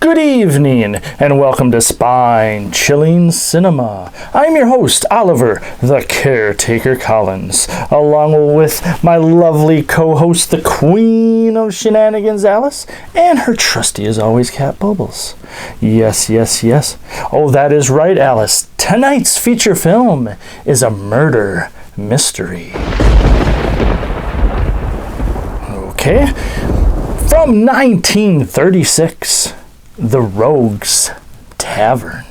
Good evening, and welcome to Spine-Chilling Cinema. I'm your host, Oliver, the Caretaker Collins, along with my lovely co-host, the Queen of Shenanigans, Alice, and her trusty as always, Cat Bubbles. Yes. Oh, that is right, Alice. Tonight's feature film is a murder mystery. Okay. From 1936, The Rogues Tavern.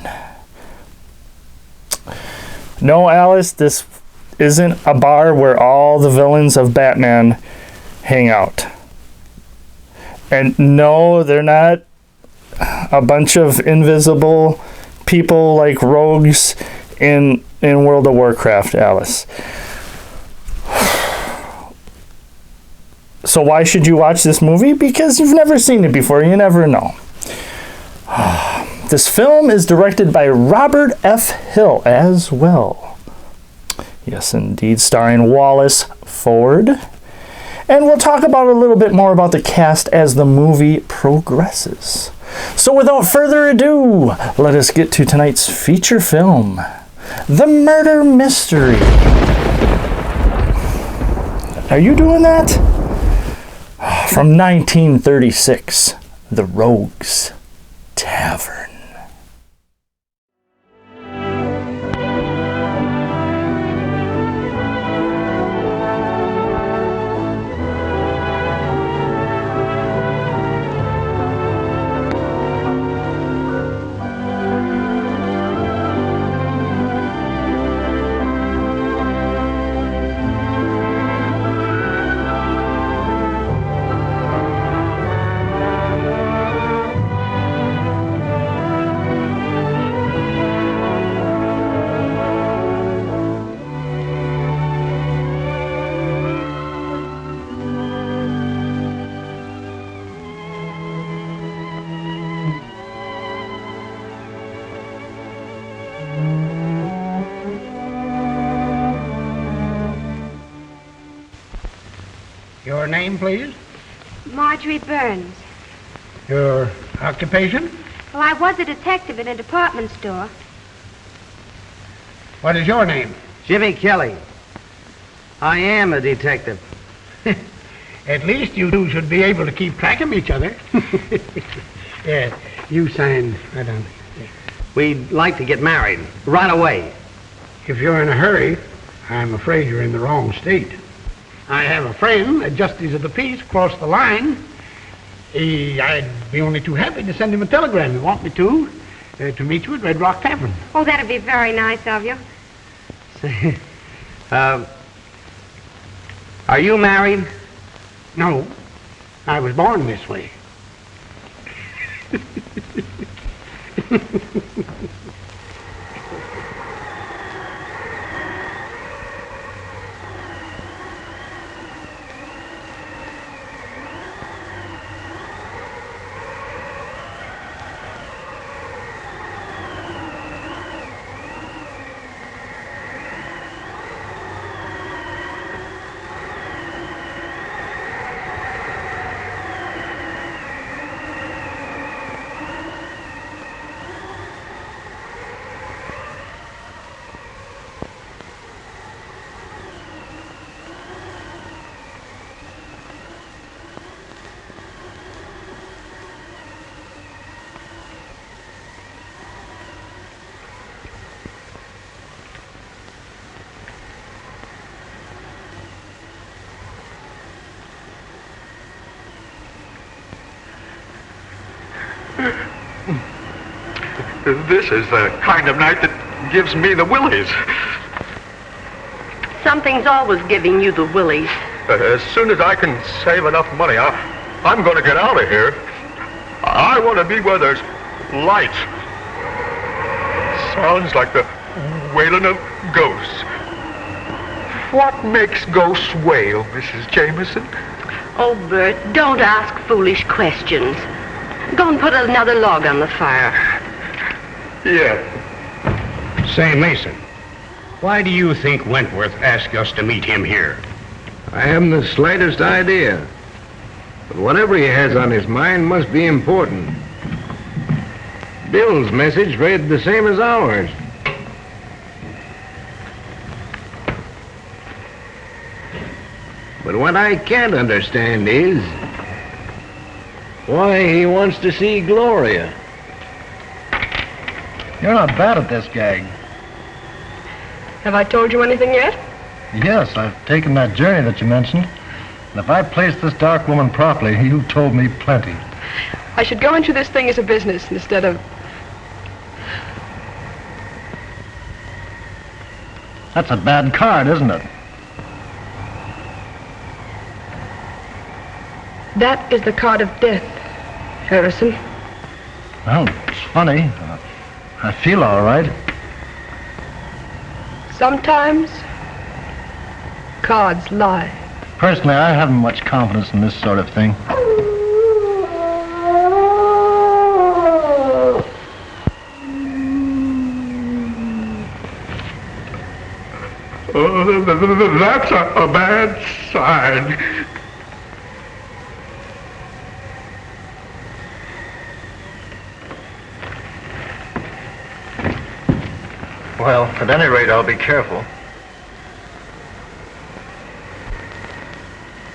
No, Alice, this isn't a bar where all the villains of Batman hang out. And no, they're not a bunch of invisible people like rogues in World of Warcraft, Alice. So why should you watch this movie? Because you've never seen it before. You never know. This film is directed by Robert F. Hill as well. Yes, indeed, starring Wallace Ford. And we'll talk about a little bit more about the cast as the movie progresses. So without further ado, let us get to tonight's feature film, The Murder Mystery. Are you doing that? From 1936, The Rogues Tavern. Your name, please? Marjorie Burns. Your occupation? Well, I was a detective in a department store. What is your name? Jimmy Kelly. I am a detective. At least you two should be able to keep track of each other. Yeah, you signed right on. Yeah. We'd like to get married right away. If you're in a hurry, I'm afraid you're in the wrong state. I have a friend, a justice of the peace, across the line. I'd be only too happy to send him a telegram. You want me to meet you at Red Rock Tavern. Oh, that'd be very nice of you. Are you married? No, I was born this way. This is the kind of night that gives me the willies. Something's always giving you the willies. As soon as I can save enough money, I'm going to get out of here. I want to be where there's light. Sounds like the wailing of ghosts. What makes ghosts wail, Mrs. Jameson? Oh, Bert, don't ask foolish questions. Go and put another log on the fire. Yeah. Say, Mason, why do you think Wentworth asked us to meet him here? I haven't the slightest idea. But whatever he has on his mind must be important. Bill's message read the same as ours. But what I can't understand is why he wants to see Gloria. You're not bad at this, Gag. Have I told you anything yet? Yes, I've taken that journey that you mentioned. And if I placed this dark woman properly, you told me plenty. I should go into this thing as a business instead of... That's a bad card, isn't it? That is the card of death, Harrison. Well, it's funny. I feel all right. Sometimes, cards lie. Personally, I haven't much confidence in this sort of thing. That's a bad sign. Well, at any rate, I'll be careful.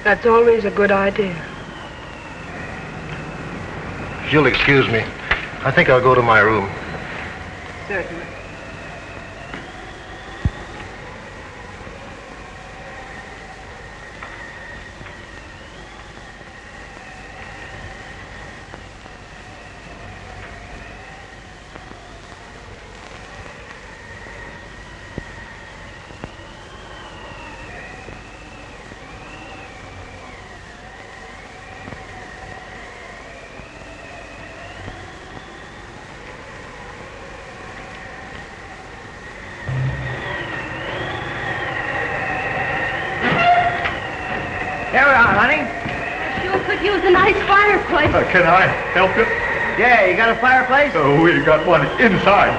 That's always a good idea. If you'll excuse me, I think I'll go to my room. Certainly. Here we are, honey. Sure could use a nice fireplace. Can I help you? Yeah, you got a fireplace? We got one inside.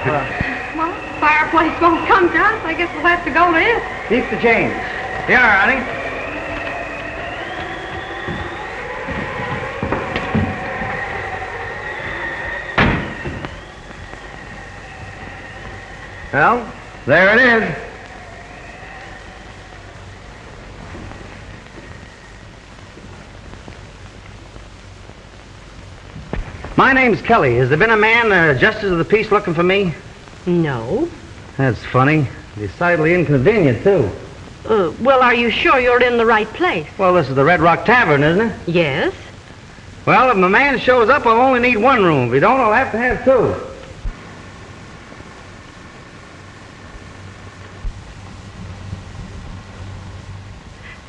Well, fireplace won't come to us. I guess we'll have to go to it. Keep the change. Here, honey. Well, there it is. My name's Kelly. Has there been a man, justice of the peace, looking for me? No. That's funny. Decidedly inconvenient, too. Well, are you sure you're in the right place? Well, this is the Red Rock Tavern, isn't it? Yes. Well, if my man shows up, I'll only need one room. If he don't, I'll have to have two.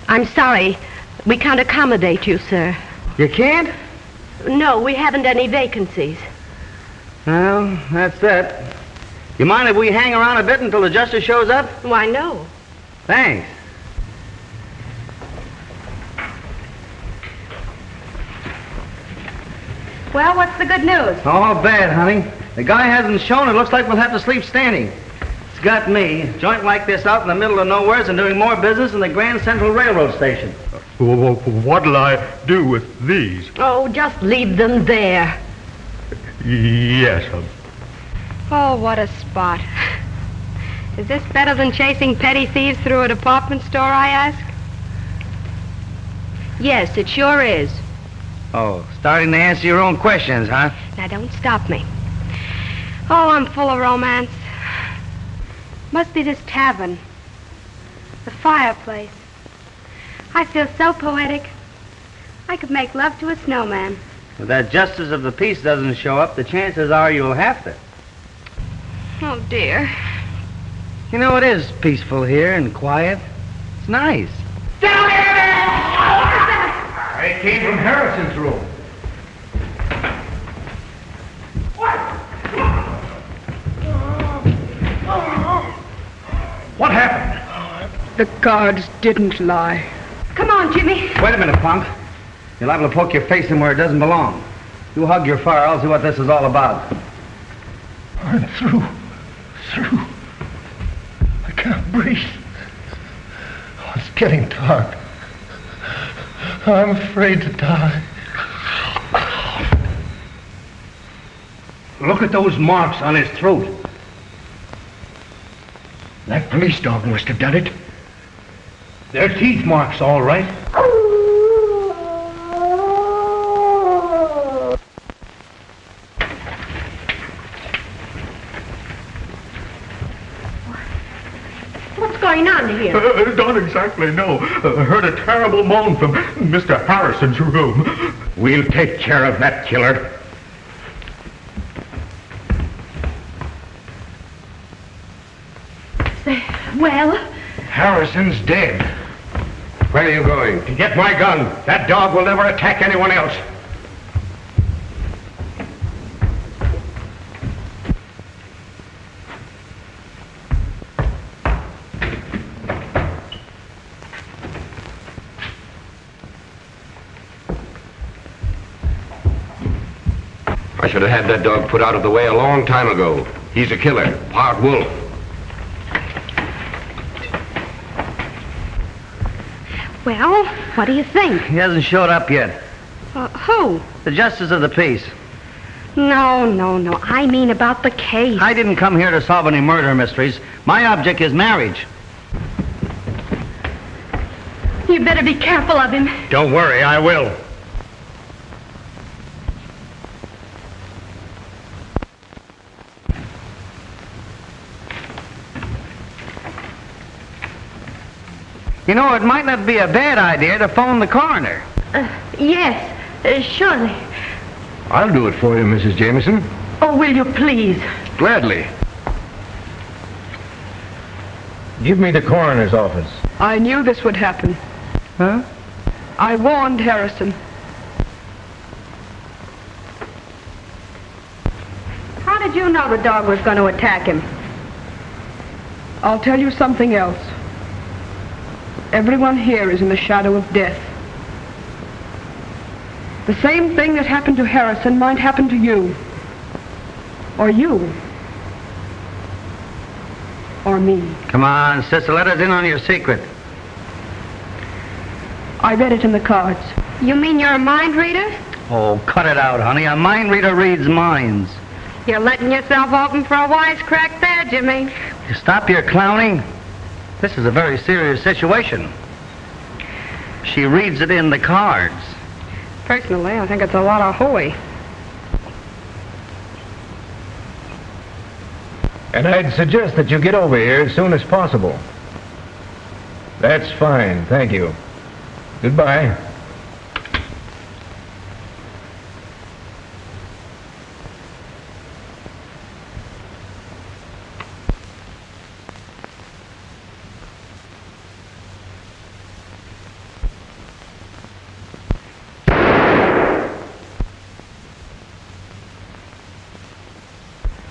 I'm sorry. We can't accommodate you, sir. You can't? No, we haven't any vacancies. Well, that's that. You mind if we hang around a bit until the justice shows up? Why, no. Thanks. Well, what's the good news? Oh, bad, honey. The guy hasn't shown. It looks like we'll have to sleep standing. It's got me. A joint like this out in the middle of nowheres and doing more business than the Grand Central Railroad Station. What'll I do with these? Oh, just leave them there. Yes, Oh, what a spot. Is this better than chasing petty thieves through a department store, I ask? Yes, it sure is. Oh, starting to answer your own questions, huh? Now, don't stop me. Oh, I'm full of romance. Must be this tavern. The fireplace. I feel so poetic. I could make love to a snowman. If that justice of the peace doesn't show up, the chances are you'll have to. Oh, dear. You know, it is peaceful here and quiet. It's nice. It came from Harrison's room. What happened? The cards didn't lie. Come on, Jimmy. Wait a minute, punk. You're liable to poke your face in where it doesn't belong. You hug your fire, I'll see what this is all about. I'm through. I can't breathe. Oh, it's getting dark. I'm afraid to die. Look at those marks on his throat. That police dog must have done it. They're teeth marks, all right. What's going on here? Don't exactly know. Heard a terrible moan from Mr. Harrison's room. We'll take care of that killer. Well? Harrison's dead. Where are you going? To get my gun. That dog will never attack anyone else. I should have had that dog put out of the way a long time ago. He's a killer, part wolf. Well, what do you think? He hasn't showed up yet. Who? The Justice of the Peace. No. I mean about the case. I didn't come here to solve any murder mysteries. My object is marriage. You better be careful of him. Don't worry, I will. You know, it might not be a bad idea to phone the coroner. Yes, surely. I'll do it for you, Mrs. Jameson. Oh, will you please? Gladly. Give me the coroner's office. I knew this would happen. Huh? I warned Harrison. How did you know the dog was going to attack him? I'll tell you something else. Everyone here is in the shadow of death. The same thing that happened to Harrison might happen to you. Or you. Or me. Come on, sister, let us in on your secret. I read it in the cards. You mean you're a mind reader? Oh, cut it out, honey. A mind reader reads minds. You're letting yourself open for a wisecrack there, Jimmy. You stop your clowning. This is a very serious situation. She reads it in the cards. Personally, I think it's a lot of hooey. And I'd suggest that you get over here as soon as possible. That's fine, thank you. Goodbye.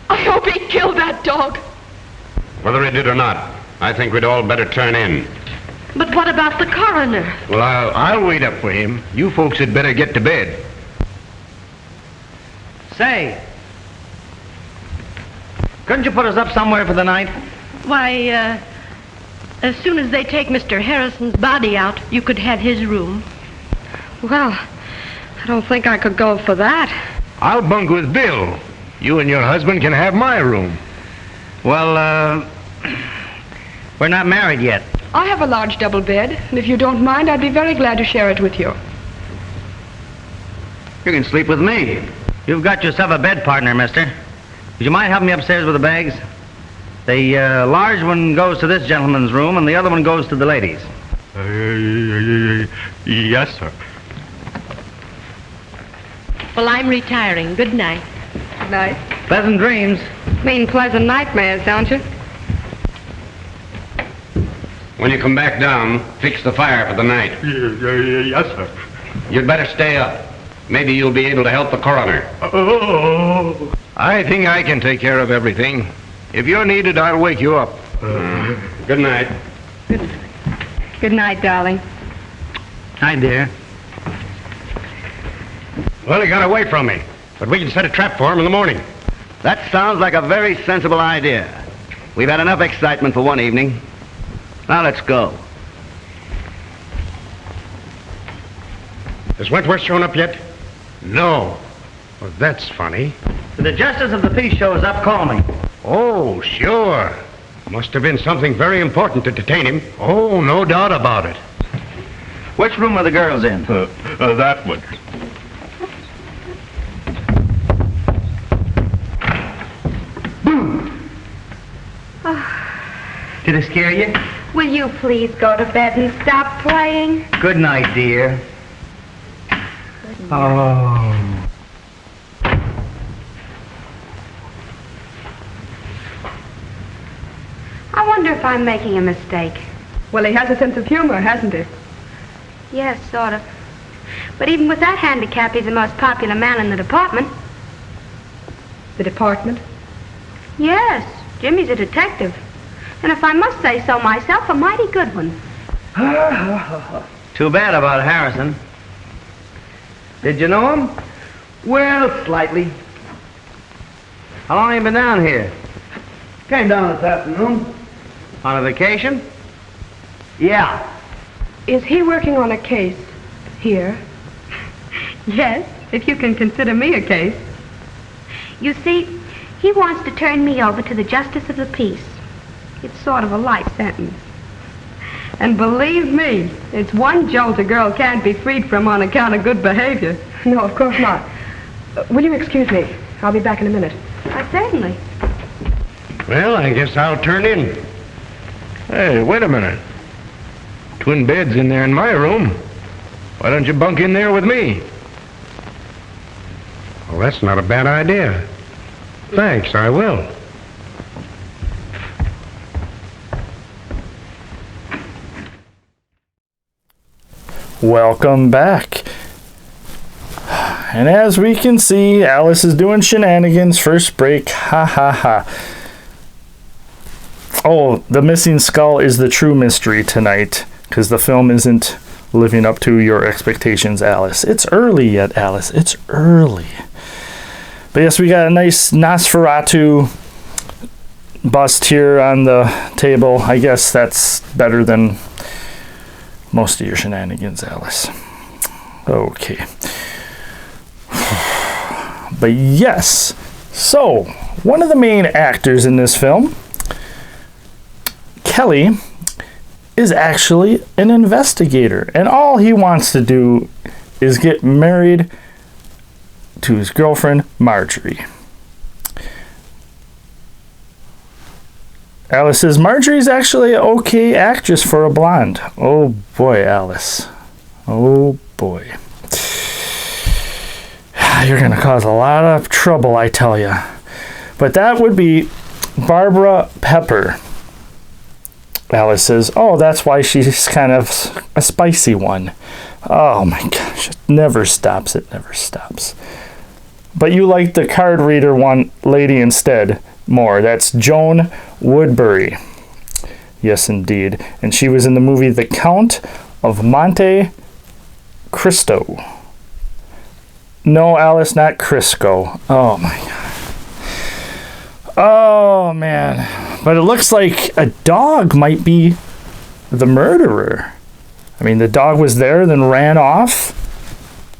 I hope he killed that dog. Whether he did or not, I think we'd all better turn in. But what about the coroner? Well, I'll wait up for him. You folks had better get to bed. Say, couldn't you put us up somewhere for the night? Why, as soon as they take Mr. Harrison's body out, you could have his room. Well, I don't think I could go for that. I'll bunk with Bill. You and your husband can have my room. Well, we're not married yet. I have a large double bed, and if you don't mind, I'd be very glad to share it with you. You can sleep with me. You've got yourself a bed partner, mister. Would you mind helping me upstairs with the bags? The large one goes to this gentleman's room, and the other one goes to the ladies. Yes, sir. Well, I'm retiring. Good night. Good night. Pleasant dreams. Mean pleasant nightmares, don't you? When you come back down, fix the fire for the night. Yes, sir. You'd better stay up. Maybe you'll be able to help the coroner. Oh. I think I can take care of everything. If you're needed, I'll wake you up. Good night. Good night, darling. Hi, dear. Well, he got away from me, but we can set a trap for him in the morning. That sounds like a very sensible idea. We've had enough excitement for one evening. Now let's go. Has Wentworth shown up yet? No. Well, that's funny. If the justice of the peace shows up, call me. Oh, sure. Must have been something very important to detain him. Oh, no doubt about it. Which room are the girls in? That one. Did it scare you? Will you please go to bed and stop playing? Good night, dear. Oh. I wonder if I'm making a mistake. Well, he has a sense of humor, hasn't he? Yes, sort of. But even with that handicap, he's the most popular man in the department. The department? Yes, Jimmy's a detective. And if I must say so myself, a mighty good one. Too bad about Harrison. Did you know him? Well, slightly. How long have you been down here? Came down this afternoon. On a vacation? Yeah. Is he working on a case here? Yes, If you can consider me a case. you see, he wants to turn me over to the justice of the peace. It's sort of a life sentence. And believe me, it's one jolt a girl can't be freed from on account of good behavior. No, of course not. Will you excuse me? I'll be back in a minute. Certainly. Well, I guess I'll turn in. Hey, wait a minute. Twin beds in there in my room. Why don't you bunk in there with me? Well, that's not a bad idea. Thanks, I will. Welcome back. And as we can see, Alice is doing shenanigans. First break. Ha ha ha. Oh, the missing skull is the true mystery tonight, because the film isn't living up to your expectations, Alice. It's early yet, Alice. It's early. But yes, we got a nice Nosferatu bust here on the table. I guess that's better than most of your shenanigans, Alice. Okay. But yes, so one of the main actors in this film, Kelly, is actually an investigator, and all he wants to do is get married to his girlfriend, Marjorie. Alice says Marjorie's actually an okay actress for a blonde. Oh boy, Alice. Oh boy. You're going to cause a lot of trouble, I tell you. But that would be Barbara Pepper. Alice says, oh, that's why she's kind of a spicy one. Oh my gosh, it never stops. It never stops. But you like the card reader one lady instead more. That's Joan Woodbury. Yes, indeed. And she was in the movie The Count of Monte Cristo. No, Alice, not Crisco. Oh my god. Oh man. But it looks like a dog might be the murderer. I mean, the dog was there, then ran off.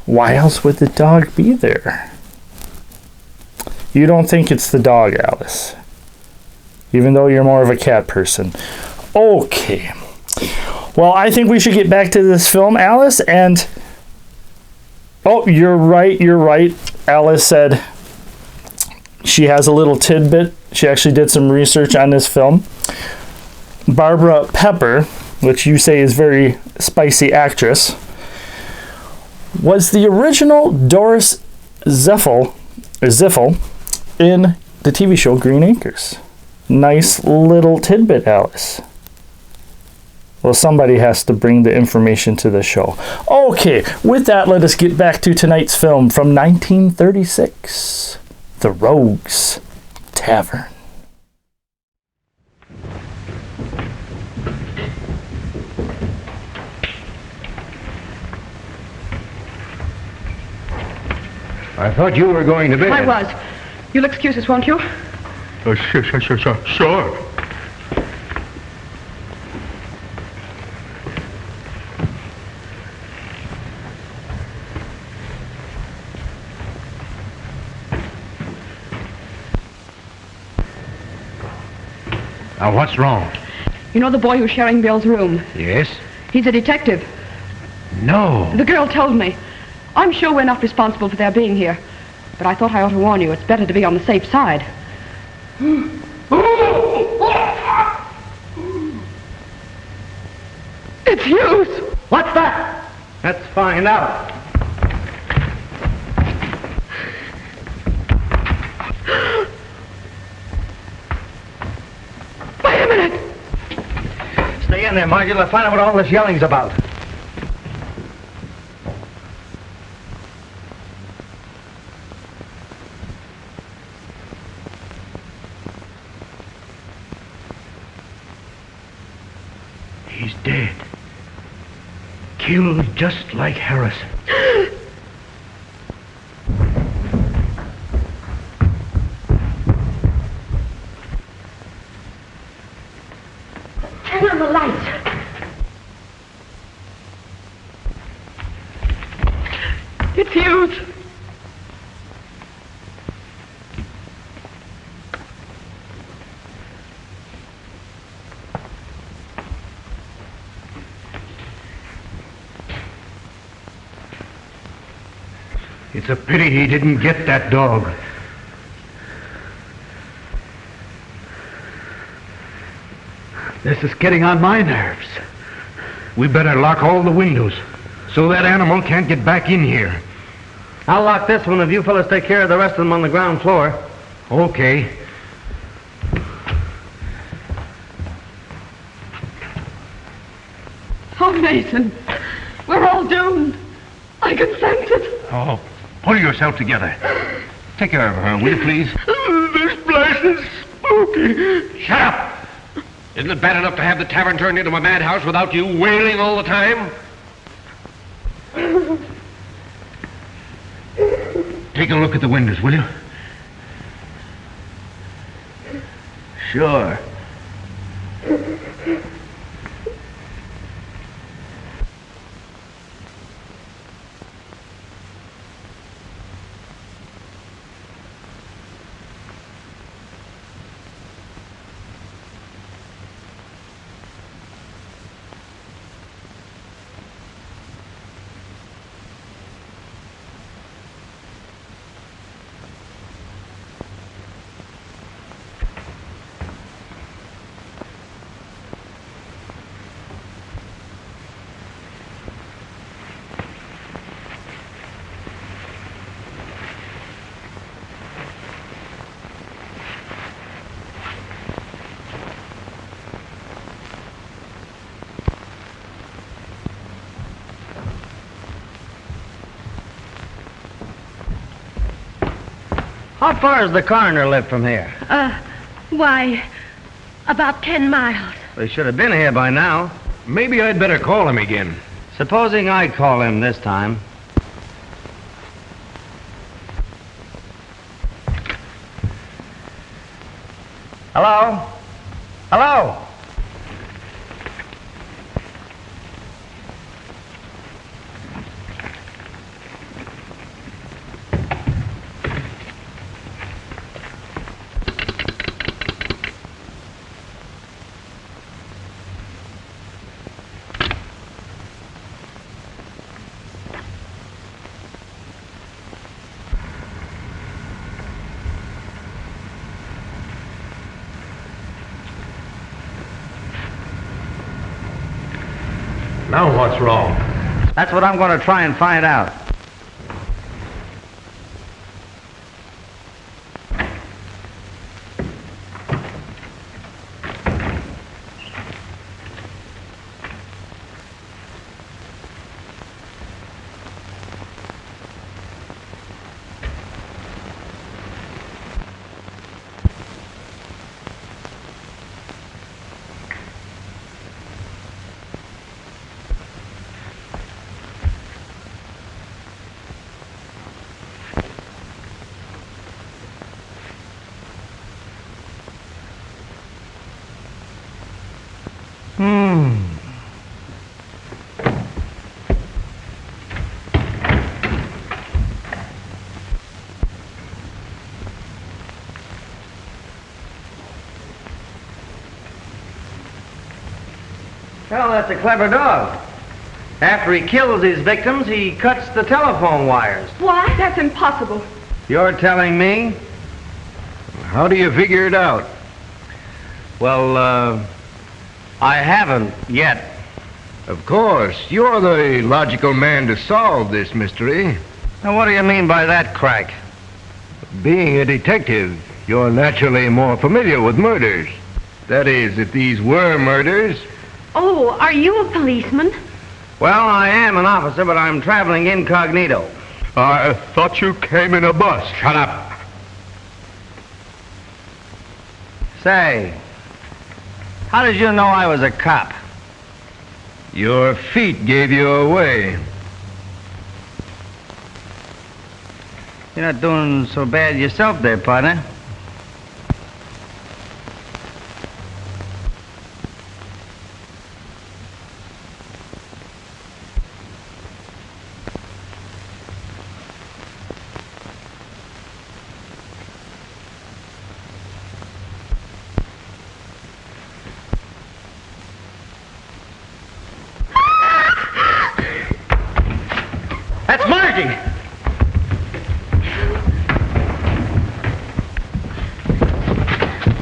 Why else would the dog be there? You don't think it's the dog, Alice. Even though you're more of a cat person. Okay. Well, I think we should get back to this film, Alice, and... Oh, you're right. Alice said she has a little tidbit. She actually did some research on this film. Barbara Pepper, which you say is very spicy actress, was the original Doris Ziffel in the TV show Green Acres. Nice little tidbit, Alice. Well, somebody has to bring the information to the show. Okay, with that, let us get back to tonight's film from 1936, The Rogues Tavern. I thought you were going to bed. I was. You'll excuse us, won't you? Sure. Now, what's wrong? You know the boy who's sharing Bill's room? Yes? He's a detective. No. The girl told me. I'm sure we're not responsible for their being here. But I thought I ought to warn you. It's better to be on the safe side. It's Hughes! What's that? Let's find out. Wait a minute! Stay in there, Marjorie. Let's find out what all this yelling's about. He's dead. Killed just like Harrison. Turn on the lights. It's Hughes! It's a pity he didn't get that dog. This is getting on my nerves. We better lock all the windows so that animal can't get back in here. I'll lock this one if you fellas take care of the rest of them on the ground floor. Okay. Oh, Mason, we're all doomed. I can sense it. Oh, pull yourself together. Take care of her, will you, please? This place is spooky. Shut up! Isn't it bad enough to have the tavern turned into a madhouse without you wailing all the time? Take a look at the windows, will you? Sure. How far does the coroner live from here? Why, about 10 miles. They should have been here by now. Maybe I'd better call him again. Supposing I call him this time. Hello? Hello? Now what's wrong? That's what I'm going to try and find out. Well, that's a clever dog. After he kills his victims, he cuts the telephone wires. What? That's impossible. You're telling me? How do you figure it out? Well, I haven't yet. Of course, you're the logical man to solve this mystery. Now, what do you mean by that, Crack? Being a detective, you're naturally more familiar with murders. That is, if these were murders. Oh, are you a policeman? Well, I am an officer, but I'm traveling incognito. I thought you came in a bus. Shut up. Say, how did you know I was a cop? Your feet gave you away. You're not doing so bad yourself there, partner. That's Margie!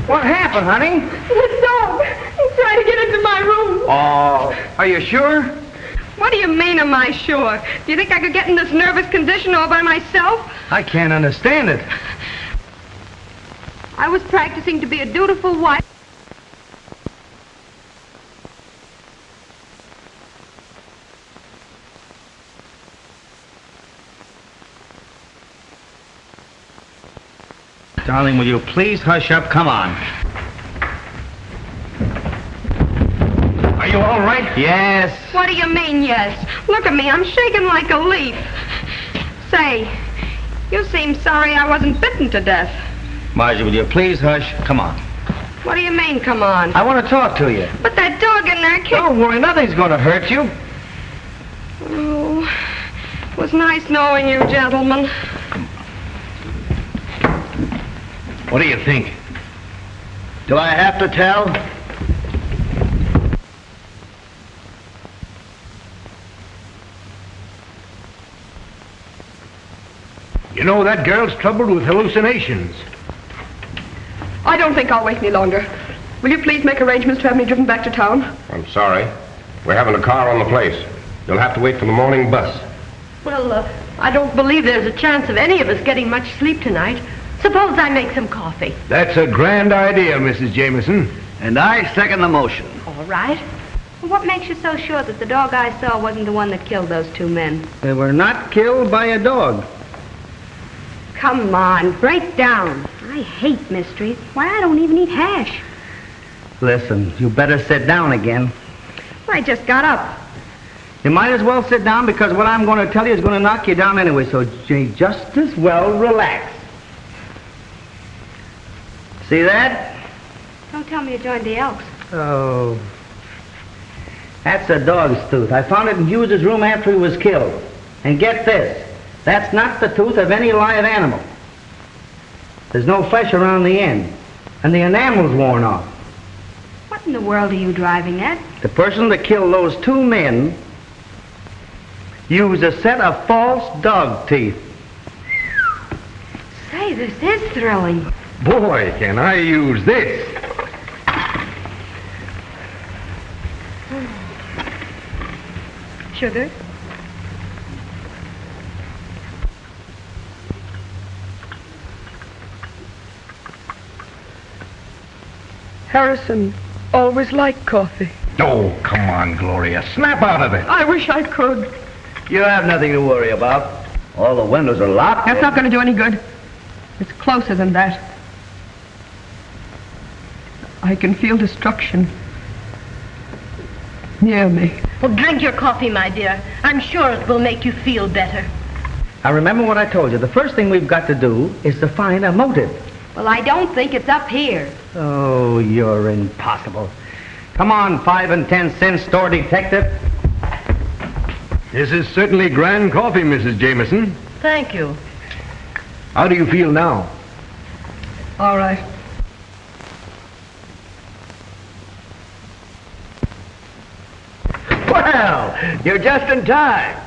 What happened, honey? The dog. He's trying to get into my room. Oh, are you sure? What do you mean, am I sure? Do you think I could get in this nervous condition all by myself? I can't understand it. I was practicing to be a dutiful wife. Darling, will you please hush up? Come on. Are you all right? Yes. What do you mean, yes? Look at me, I'm shaking like a leaf. Say, you seem sorry I wasn't bitten to death. Marjorie, will you please hush? Come on. What do you mean, come on? I want to talk to you. But that dog in there kicked... Don't worry, nothing's going to hurt you. Oh, it was nice knowing you, gentlemen. What do you think? Do I have to tell? You know, that girl's troubled with hallucinations. I don't think I'll wait any longer. Will you please make arrangements to have me driven back to town? I'm sorry. We're having a car on the place. You'll have to wait for the morning bus. Well, I don't believe there's a chance of any of us getting much sleep tonight. Suppose I make some coffee. That's a grand idea, Mrs. Jameson. And I second the motion. All right. What makes you so sure that the dog I saw wasn't the one that killed those two men? They were not killed by a dog. Come on, break down. I hate mysteries. Why, I don't even eat hash. Listen, you better sit down again. I just got up. You might as well sit down because what I'm going to tell you is going to knock you down anyway, so you just as well relax. See that? Don't tell me you joined the Elks. Oh. That's a dog's tooth. I found it in Hughes' room after he was killed. And get this, that's not the tooth of any live animal. There's no flesh around the end, and the enamel's worn off. What in the world are you driving at? The person that killed those two men used a set of false dog teeth. Say, this is thrilling. Boy, can I use this. Sugar? Harrison always liked coffee. Oh, come on, Gloria. Snap out of it. I wish I could. You have nothing to worry about. All the windows are locked. That's not going to do any good. It's closer than that. I can feel destruction near me. Well, drink your coffee, my dear. I'm sure it will make you feel better. Now remember what I told you. The first thing we've got to do is to find a motive. Well, I don't think it's up here. Oh, you're impossible. Come on, 5 and 10 cent store detective. This is certainly grand coffee, Mrs. Jameson. Thank you. How do you feel now? All right. Well, you're just in time.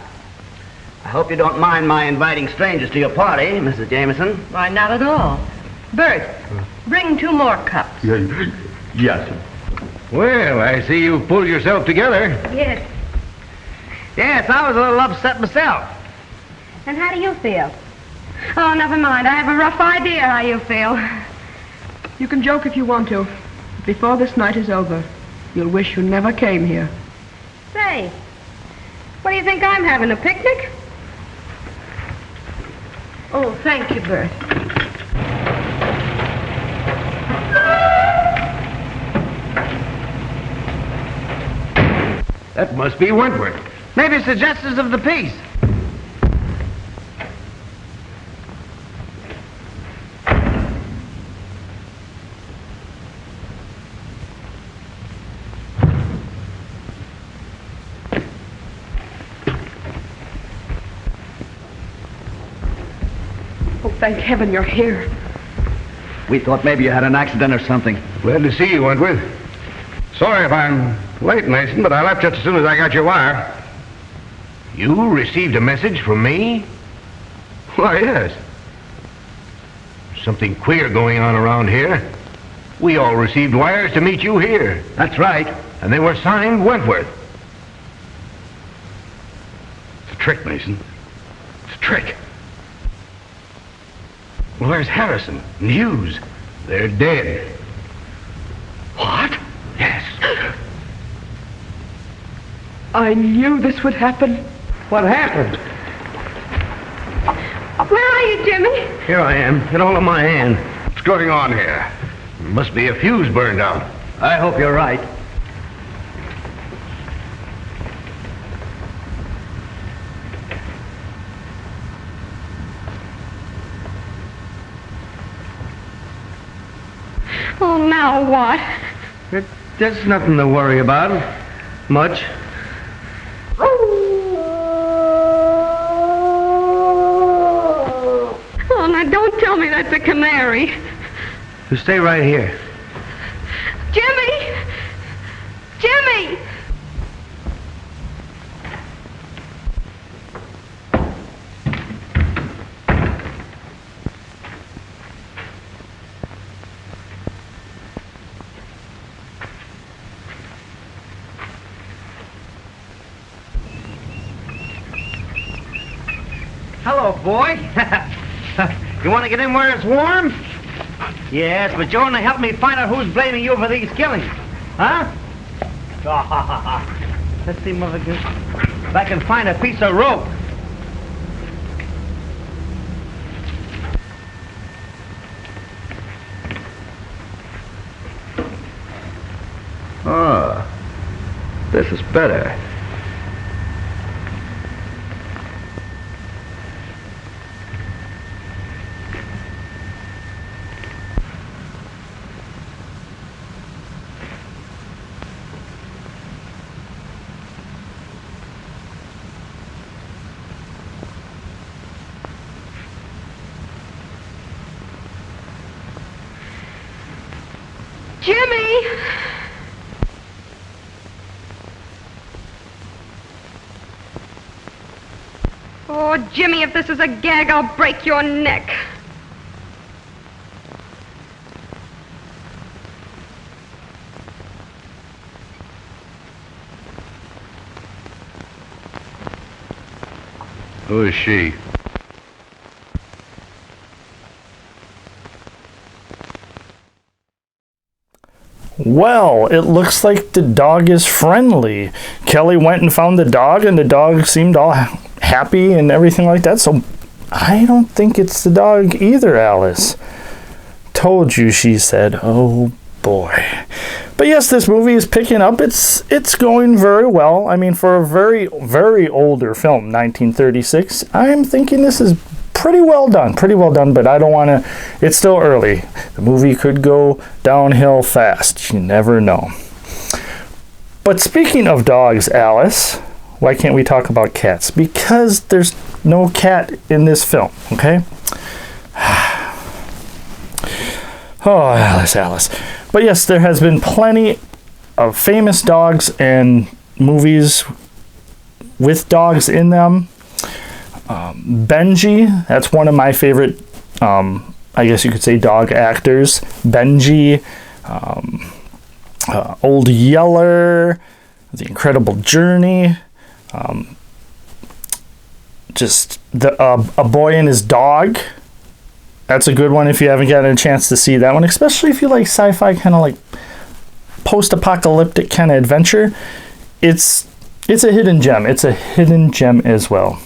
I hope you don't mind my inviting strangers to your party, Mrs. Jameson. Why, not at all. Bert, bring 2 more cups. Yes. Well, I see you've pulled yourself together. Yes. Yes, I was a little upset myself. And how do you feel? Oh, never mind. I have a rough idea how you feel. You can joke if you want to. Before this night is over, you'll wish you never came here. Say, what do you think I'm having, a picnic? Oh, thank you, Bert. That must be Wentworth. Maybe it's the justice of the peace. Oh, thank heaven you're here. We thought maybe you had an accident or something. Glad to see you, Wentworth. Sorry if I'm late, Mason, but I left just as soon as I got your wire. You received a message from me? Why, yes. Something queer going on around here. We all received wires to meet you here. That's right. And they were signed Wentworth. It's a trick, Mason. It's a trick. Well, where's Harrison and Hughes? They're dead. What? Yes. I knew this would happen. What happened? Where are you, Jimmy? Here I am. Get hold of my hand. What's going on here? Must be a fuse burned out. I hope you're right. Oh, now what? There's nothing to worry about. Much. Oh, now don't tell me that's a canary. You stay right here. Jimmy! Jimmy! Hello, boy. You want to get in where it's warm? Yes, but you want to help me find out who's blaming you for these killings. Huh? Let's see if I can find a piece of rope. Ah, this is better. Jimmy! Oh, Jimmy, if this is a gag, I'll break your neck. Who is she? Well, it looks like the dog is friendly. Kelly went and found the dog, and the dog seemed all happy and everything like that, so I don't think it's the dog either, Alice. Told you, she said. Oh, boy. But yes, this movie is picking up. It's going very well. I mean, for a very, very older film, 1936, I'm thinking this is pretty well done, but I don't want to, it's still early. The movie could go downhill fast. You never know. But speaking of dogs, Alice, why can't we talk about cats? Because there's no cat in this film, okay? Oh, Alice. But yes, there has been plenty of famous dogs and movies with dogs in them. Benji, that's one of my favorite, I guess you could say, dog actors. Benji, Old Yeller, The Incredible Journey, just A Boy and His Dog. That's a good one if you haven't gotten a chance to see that one, especially if you like sci-fi, kind of like post-apocalyptic kind of adventure. It's a hidden gem. It's a hidden gem as well.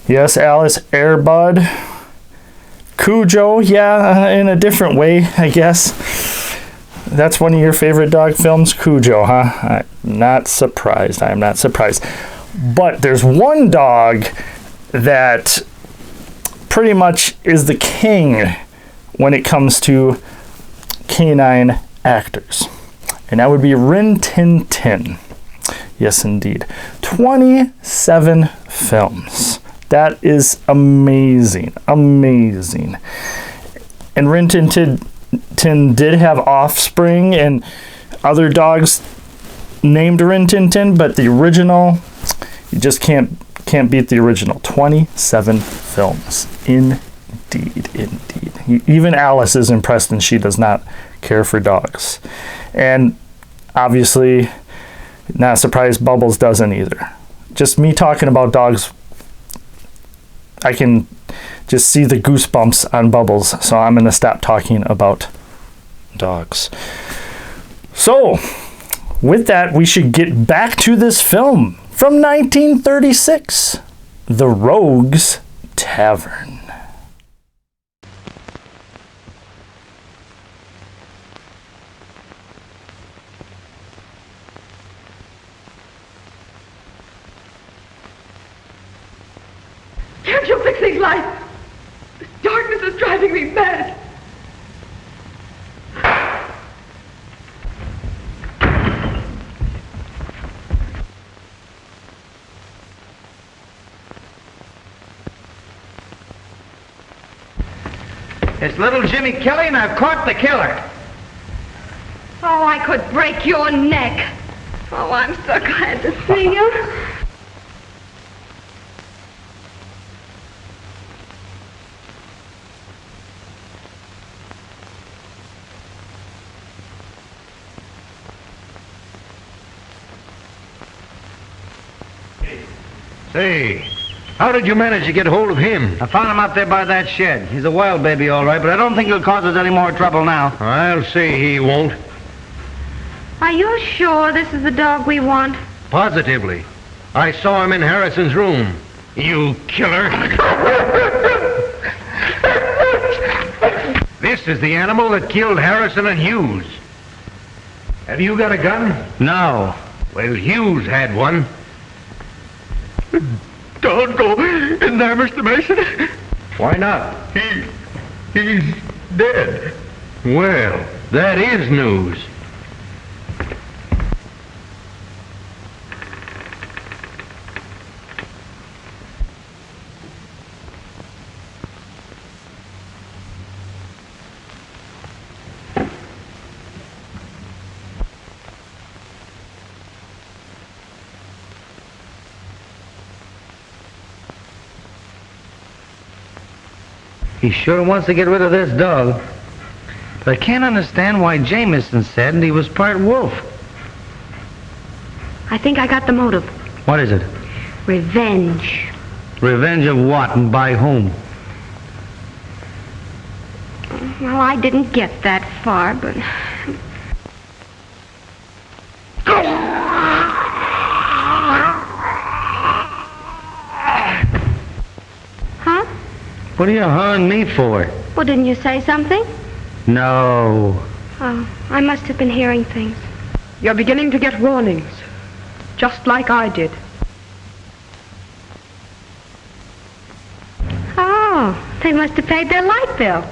Yes, Alice, Air Bud, Cujo, yeah, in a different way, I guess. That's one of your favorite dog films, Cujo, huh? I'm not surprised. I'm not surprised. But there's one dog that pretty much is the king when it comes to canine actors. And that would be Rin Tin Tin. Yes, indeed. 27 films. That is amazing. Amazing. And Rin Tin Tin did have offspring and other dogs named Rin Tin Tin, but the original, you just can't beat the original. 27 films. Indeed, indeed. Even Alice is impressed, and she does not care for dogs. And obviously, not surprised, Bubbles doesn't either. Just me talking about dogs, I can just see the goosebumps on Bubbles, so I'm going to stop talking about dogs. So, with that, we should get back to this film from 1936, The Rogues Tavern. Can't you fix these lights? This darkness is driving me mad. It's little Jimmy Kelly, and I've caught the killer. Oh, I could break your neck. Oh, I'm so glad to see you. Say, how did you manage to get hold of him? I found him out there by that shed. He's a wild baby, all right, but I don't think he'll cause us any more trouble now. I'll say he won't. Are you sure this is the dog we want? Positively. I saw him in Harrison's room. You killer. This is the animal that killed Harrison and Hughes. Have you got a gun? No. Well, Hughes had one. Don't go in there, Mr. Mason. Why not? He's dead. Well, that is news. He sure wants to get rid of this dog. But I can't understand why Jameson said he was part wolf. I think I got the motive. What is it? Revenge. Revenge of what and by whom? Well, I didn't get that far, but... Huh? What are you hawing me for? Well, didn't you say something? No. Oh, I must have been hearing things. You're beginning to get warnings, just like I did. Oh, they must have paid their light bill.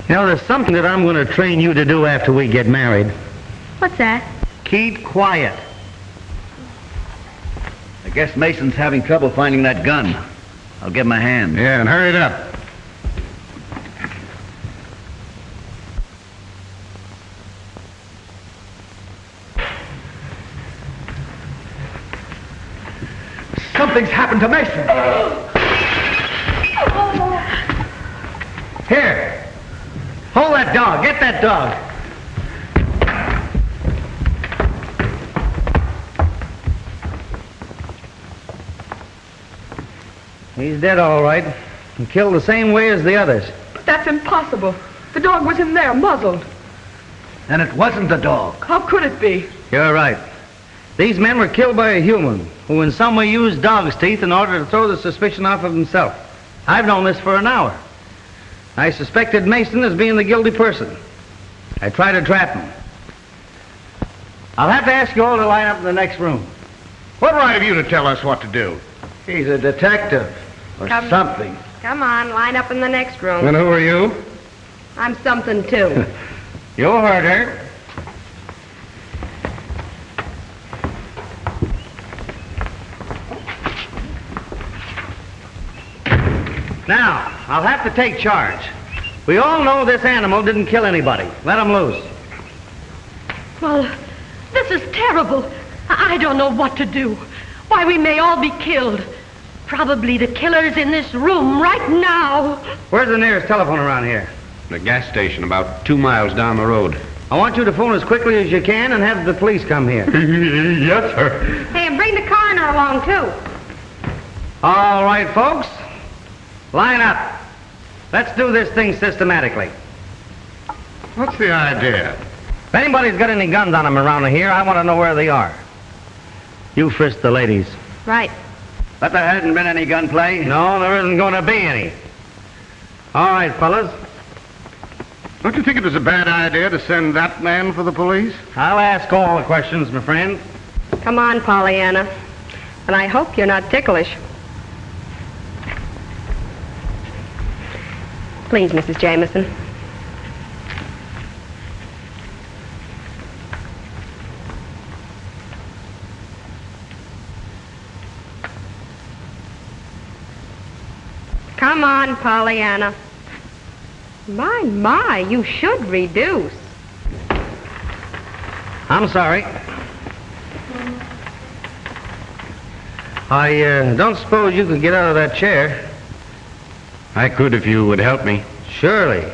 You know, there's something that I'm going to train you to do after we get married. What's that? Keep quiet. I guess Mason's having trouble finding that gun. I'll give him a hand. Yeah, and hurry it up. Something's happened to Mason. Here. Hold that dog. Get that dog. He's dead, all right. And killed the same way as the others. But that's impossible. The dog was in there, muzzled. And it wasn't the dog. How could it be? You're right. These men were killed by a human who in some way used dog's teeth in order to throw the suspicion off of himself. I've known this for an hour. I suspected Mason as being the guilty person. I tried to trap him. I'll have to ask you all to line up in the next room. What right have you to tell us what to do? He's a detective or something. Come on, line up in the next room. And who are you? I'm something, too. You heard her. Now, I'll have to take charge. We all know this animal didn't kill anybody. Let him loose. Well, this is terrible. I don't know what to do. Why, we may all be killed. Probably the killer's in this room right now. Where's the nearest telephone around here? The gas station, about 2 miles down the road. I want you to phone as quickly as you can and have the police come here. Yes, sir. Hey, and bring the coroner along, too. All right, folks. Line up. Let's do this thing systematically. What's the idea? If anybody's got any guns on them around here, I want to know where they are. You frisk the ladies. Right. But there hasn't been any gunplay. No, there isn't going to be any. All right, fellas. Don't you think it was a bad idea to send that man for the police? I'll ask all the questions, my friend. Come on, Pollyanna. And I hope you're not ticklish. Please, Mrs. Jameson. Come on, Pollyanna. My, you should reduce. I'm sorry. I don't suppose you could get out of that chair. I could if you would help me. Surely.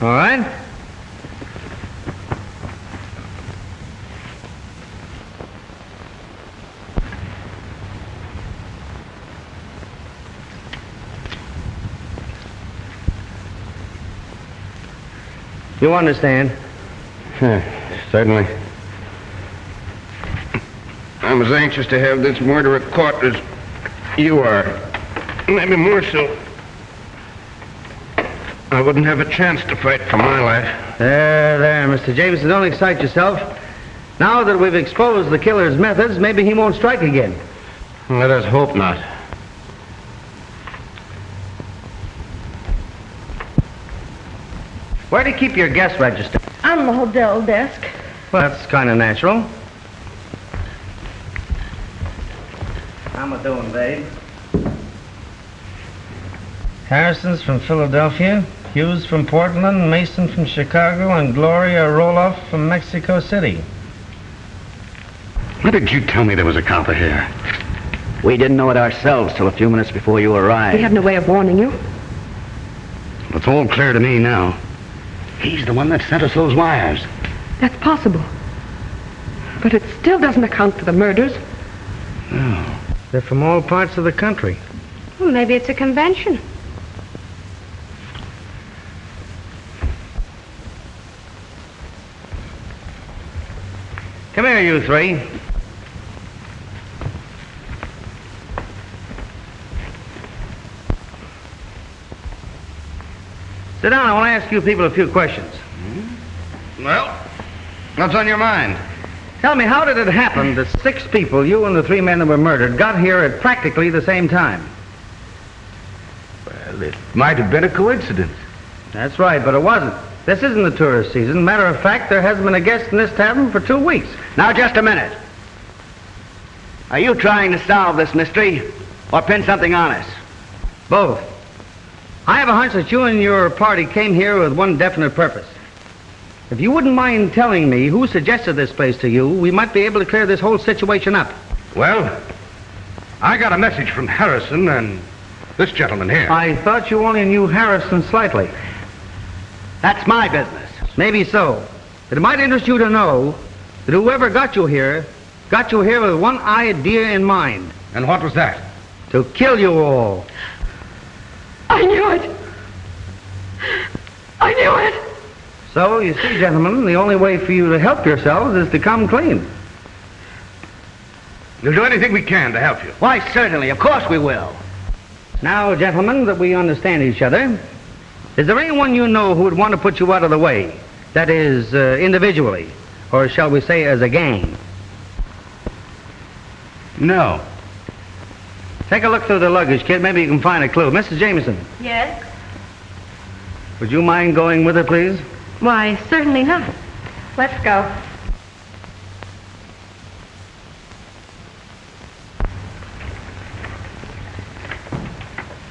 All right. You understand? Certainly. I'm as anxious to have this murderer caught as you are. Maybe more so. I wouldn't have a chance to fight for my life. There, Mr. Jameson, don't excite yourself. Now that we've exposed the killer's methods, maybe he won't strike again. Let us hope not. Where do you keep your guest register? On the hotel desk. Well, that's kind of natural. How am I doing, babe? Harrison's from Philadelphia, Hughes from Portland, Mason from Chicago, and Gloria Roloff from Mexico City. Why did you tell me there was a copper here? We didn't know it ourselves till a few minutes before you arrived. We had no way of warning you. It's all clear to me now. He's the one that sent us those wires. That's possible. But it still doesn't account for the murders. Oh. They're from all parts of the country. Well, maybe it's a convention. Come here, you three. Sit down. I want to ask you people a few questions. Well, what's on your mind? Tell me, how did it happen that 6 people, you and the 3 men that were murdered, got here at practically the same time? Well, it might have been a coincidence. That's right, but it wasn't. This isn't the tourist season. Matter of fact, there hasn't been a guest in this tavern for 2 weeks. Now, just a minute. Are you trying to solve this mystery? or pin something on us? Both. I have a hunch that you and your party came here with one definite purpose. If you wouldn't mind telling me who suggested this place to you, we might be able to clear this whole situation up. Well, I got a message from Harrison and this gentleman here. I thought you only knew Harrison slightly. That's my business. Maybe so. But it might interest you to know that whoever got you here with one idea in mind. And what was that? To kill you all. I knew it. I knew it. So, you see, gentlemen, the only way for you to help yourselves is to come clean. We'll do anything we can to help you. Why, certainly. Of course we will. Now, gentlemen, that we understand each other, is there anyone you know who would want to put you out of the way? That is, individually, or shall we say as a gang? No. Take a look through the luggage, kid. Maybe you can find a clue. Mrs. Jameson, Yes? would you mind going with her, please? Why, certainly not. Let's go.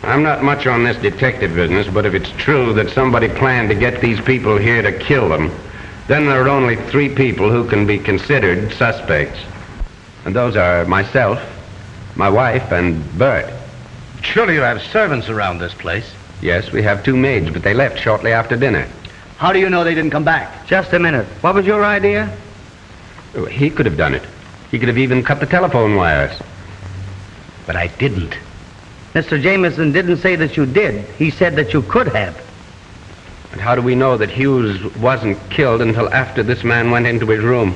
I'm not much on this detective business, but if it's true that somebody planned to get these people here to kill them, then there are only 3 people who can be considered suspects. And those are myself, my wife, and Bert. Surely you have servants around this place. Yes, we have 2 maids, but they left shortly after dinner. How do you know they didn't come back? Just a minute. What was your idea? He could have done it. He could have even cut the telephone wires. But I didn't. Mr. Jameson didn't say that you did. He said that you could have. And how do we know that Hughes wasn't killed until after this man went into his room?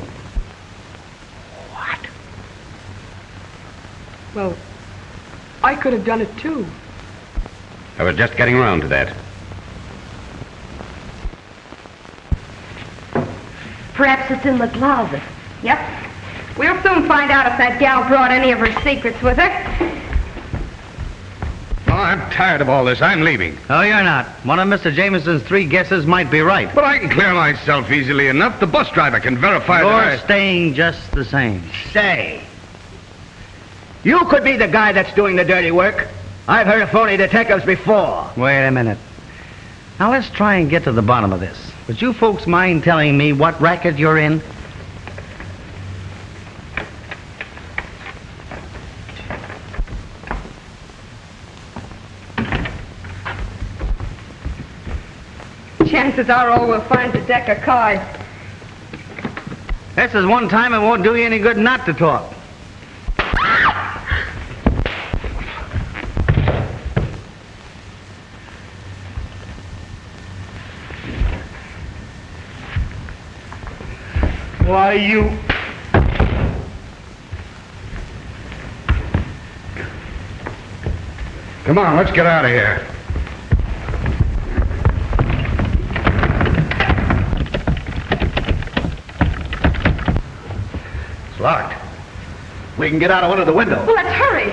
What? Well, I could have done it too. I was just getting around to that. Perhaps it's in the closet. Yep. We'll soon find out if that gal brought any of her secrets with her. Oh, I'm tired of all this. I'm leaving. Oh, you're not. One of Mr. Jameson's 3 guesses might be right. But I can clear myself easily enough. The bus driver can verify You're that staying just the same. Say, you could be the guy that's doing the dirty work. I've heard of phony detectives before. Wait a minute. Now, let's try and get to the bottom of this. Would you folks mind telling me what racket you're in? Chances are all we'll find is a deck of cards. This is one time it won't do you any good not to talk. Why, you... Come on, let's get out of here. It's locked. We can get out of one of the windows. Let's hurry.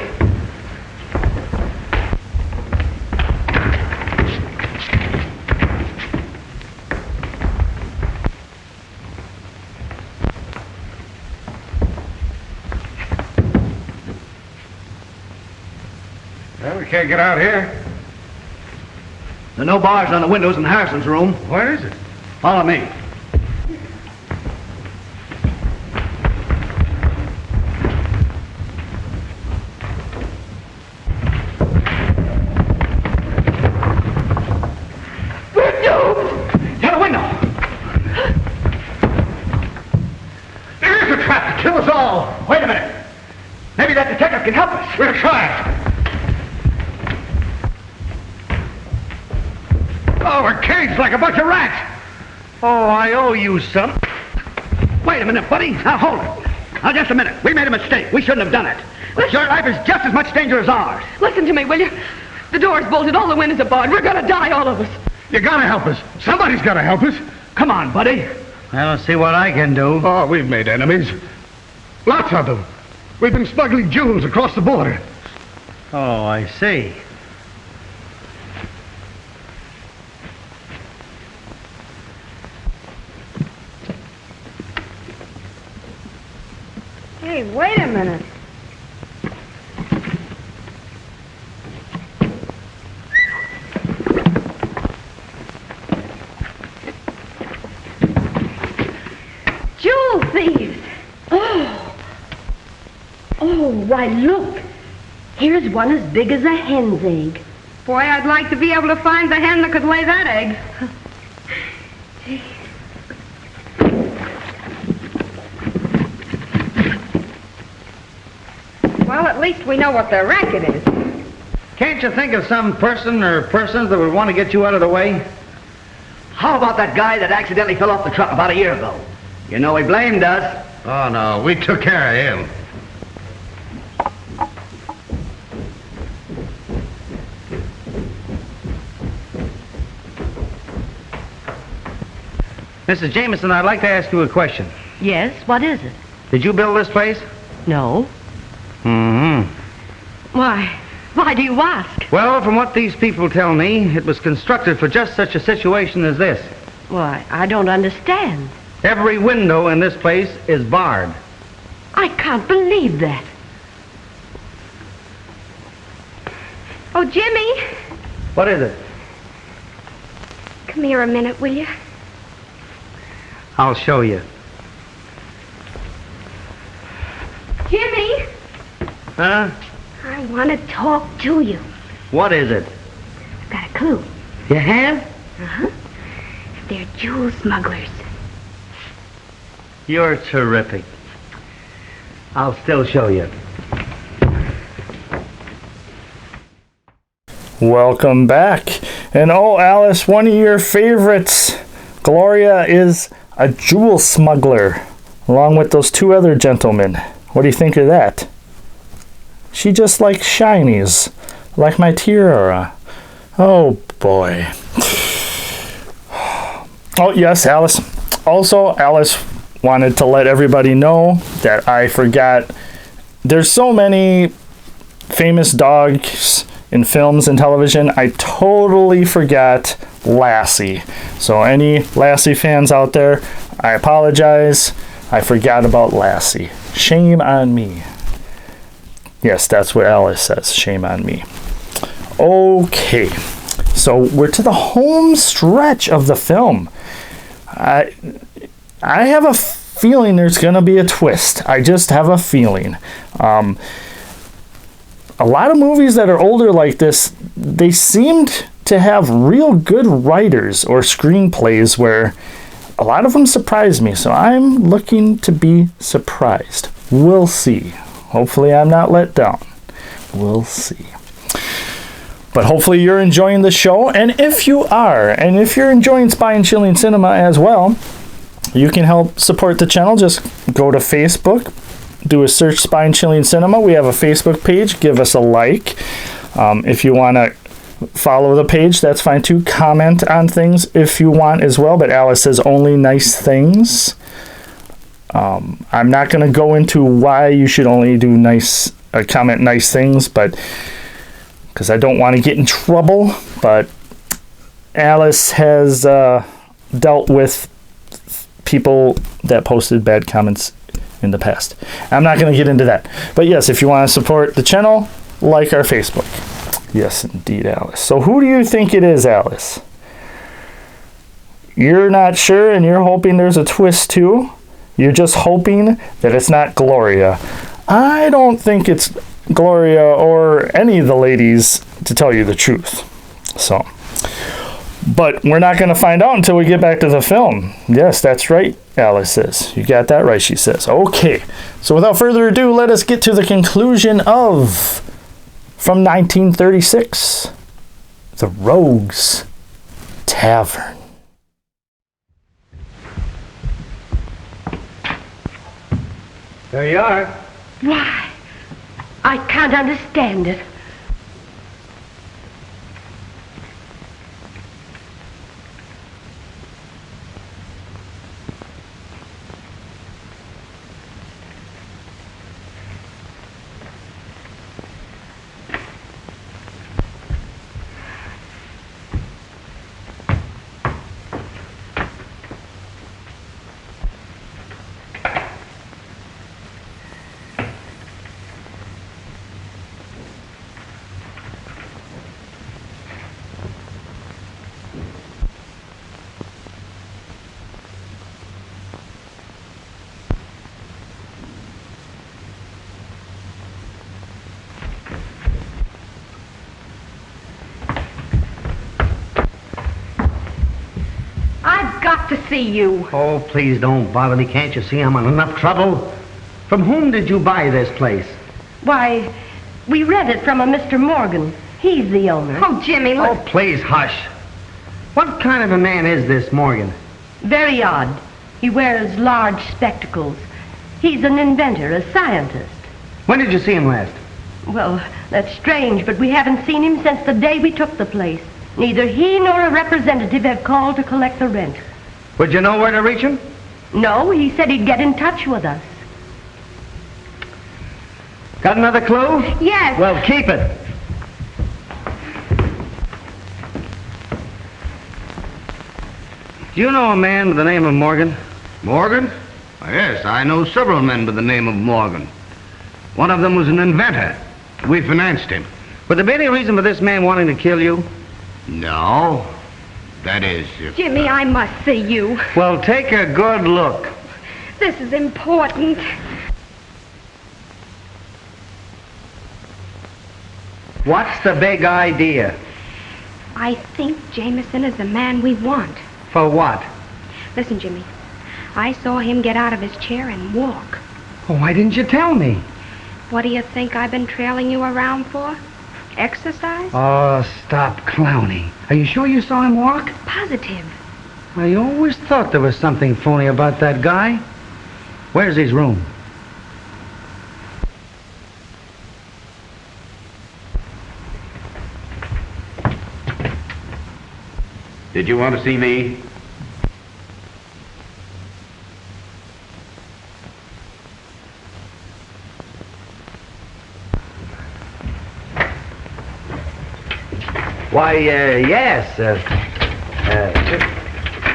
Well, we can't get out here. There are no bars on the windows in Harrison's room. Where is it? Follow me. Get a window! There is a trap to kill us all! Wait a minute. Maybe that detective can help us. We'll try. Oh, we're caged like a bunch of rats! Oh, I owe you some. Wait a minute, buddy. Now, hold it. Now, just a minute. We made a mistake. We shouldn't have done it. But your life is just as much danger as ours. Listen to me, will you? The door's bolted, all the windows are barred. We're gonna die, all of us. You gotta help us. Somebody's gotta help us. Come on, buddy. I don't see what I can do. Oh, we've made enemies. Lots of them. We've been smuggling jewels across the border. Oh, I see. Hey, wait a minute. thieves. Oh, why, look. Here's one as big as a hen's egg. Boy, I'd like to be able to find the hen that could lay that egg. Well, at least we know what the racket is. Can't you think of some person or persons that would want to get you out of the way? How about that guy that accidentally fell off the truck about a year ago? You know he blamed us. Oh, no, we took care of him. Mrs. Jameson, I'd like to ask you a question. Yes, what is it? Did you build this place? No. Mm-hmm. Why do you ask? Well, from what these people tell me, it was constructed for just such a situation as this. Why, I don't understand. Every window in this place is barred. I can't believe that. Oh, Jimmy, What is it? come here a minute, will you? I'll show you. Jimmy, Huh? I want to talk to you. What is it? I've got a clue. You have? Uh-huh. They're jewel smugglers. You're terrific. I'll still show you. Welcome back. And oh, Alice, one of your favorites, Gloria, is a jewel smuggler, along with those two other gentlemen. What do you think of that? She just likes shinies, like my tiara. Oh, boy. Oh, yes, Alice. Also, Alice wanted to let everybody know that I forgot. There's so many famous dogs in films and television. I totally forgot Lassie. So any Lassie fans out there, I apologize. I forgot about Lassie. Shame on me. Yes, that's what Alice says. Shame on me. Okay. So we're to the home stretch of the film. I have a feeling there's going to be a twist. I just have a feeling. A lot of movies that are older like this, they seemed to have real good writers or screenplays where a lot of them surprised me. So I'm looking to be surprised. We'll see. Hopefully I'm not let down. We'll see. But hopefully you're enjoying the show. And if you are, and if you're enjoying Spine Chilling Cinema as well, you can help support the channel. Just go to Facebook, do a search Spine Chilling Cinema. We have a Facebook page. Give us a like. If you want to follow the page, that's fine too. Comment on things if you want as well. But Alice says only nice things. I'm not going to go into why you should only do comment nice things, but because I don't want to get in trouble. But Alice has dealt with people that posted bad comments in the past. I'm not going to get into that. But yes, if you want to support the channel, like our Facebook. Yes, indeed, Alice. So who do you think it is, Alice? You're not sure, and you're hoping there's a twist too? You're just hoping that it's not Gloria. I don't think it's Gloria or any of the ladies, to tell you the truth. So, but we're not going to find out until we get back to the film. Yes, that's right, Alice says. You got that right, she says. Okay, so without further ado, let us get to the conclusion of, from 1936, The Rogues Tavern. There you are. Why, I can't understand it. got to see you. Oh, please don't bother me. Can't you see I'm in enough trouble? From whom did you buy this place? Why, we rent it from a Mr. Morgan. He's the owner. Oh, Jimmy, look. Oh, please, hush. What kind of a man is this Morgan? Very odd. He wears large spectacles. He's an inventor, a scientist. When did you see him last? Well, that's strange, but we haven't seen him since the day we took the place. Neither he nor a representative have called to collect the rent. Would you know where to reach him? No, he said he'd get in touch with us. Got another clue? Yes. Well, keep it. Do you know a man by the name of Morgan? Morgan? Yes, I know several men by the name of Morgan. One of them was an inventor. We financed him. Would there be any reason for this man wanting to kill you? No. That is, if... Jimmy, I must see you. Well, take a good look. This is important. What's the big idea? I think Jameson is the man we want. For what? Listen, Jimmy. I saw him get out of his chair and walk. Oh, why didn't you tell me? What do you think I've been trailing you around for? Exercise? Oh, stop clowning. Are you sure you saw him walk? Positive. I always thought there was something phony about that guy. Where's his room? Did you want to see me? Why, yes.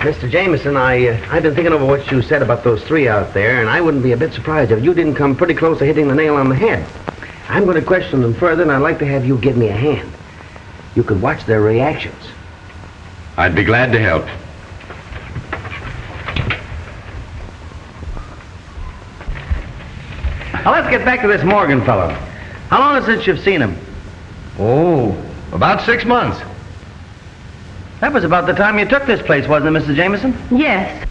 Mr. Jameson, I've been thinking over what you said about those three out there, and I wouldn't be a bit surprised if you didn't come pretty close to hitting the nail on the head. I'm going to question them further, and I'd like to have you give me a hand. You could watch their reactions. I'd be glad to help. Now, let's get back to this Morgan fellow. How long is it since you've seen him? Oh, about 6 months. That was about the time you took this place, wasn't it, Mrs. Jameson? Yes.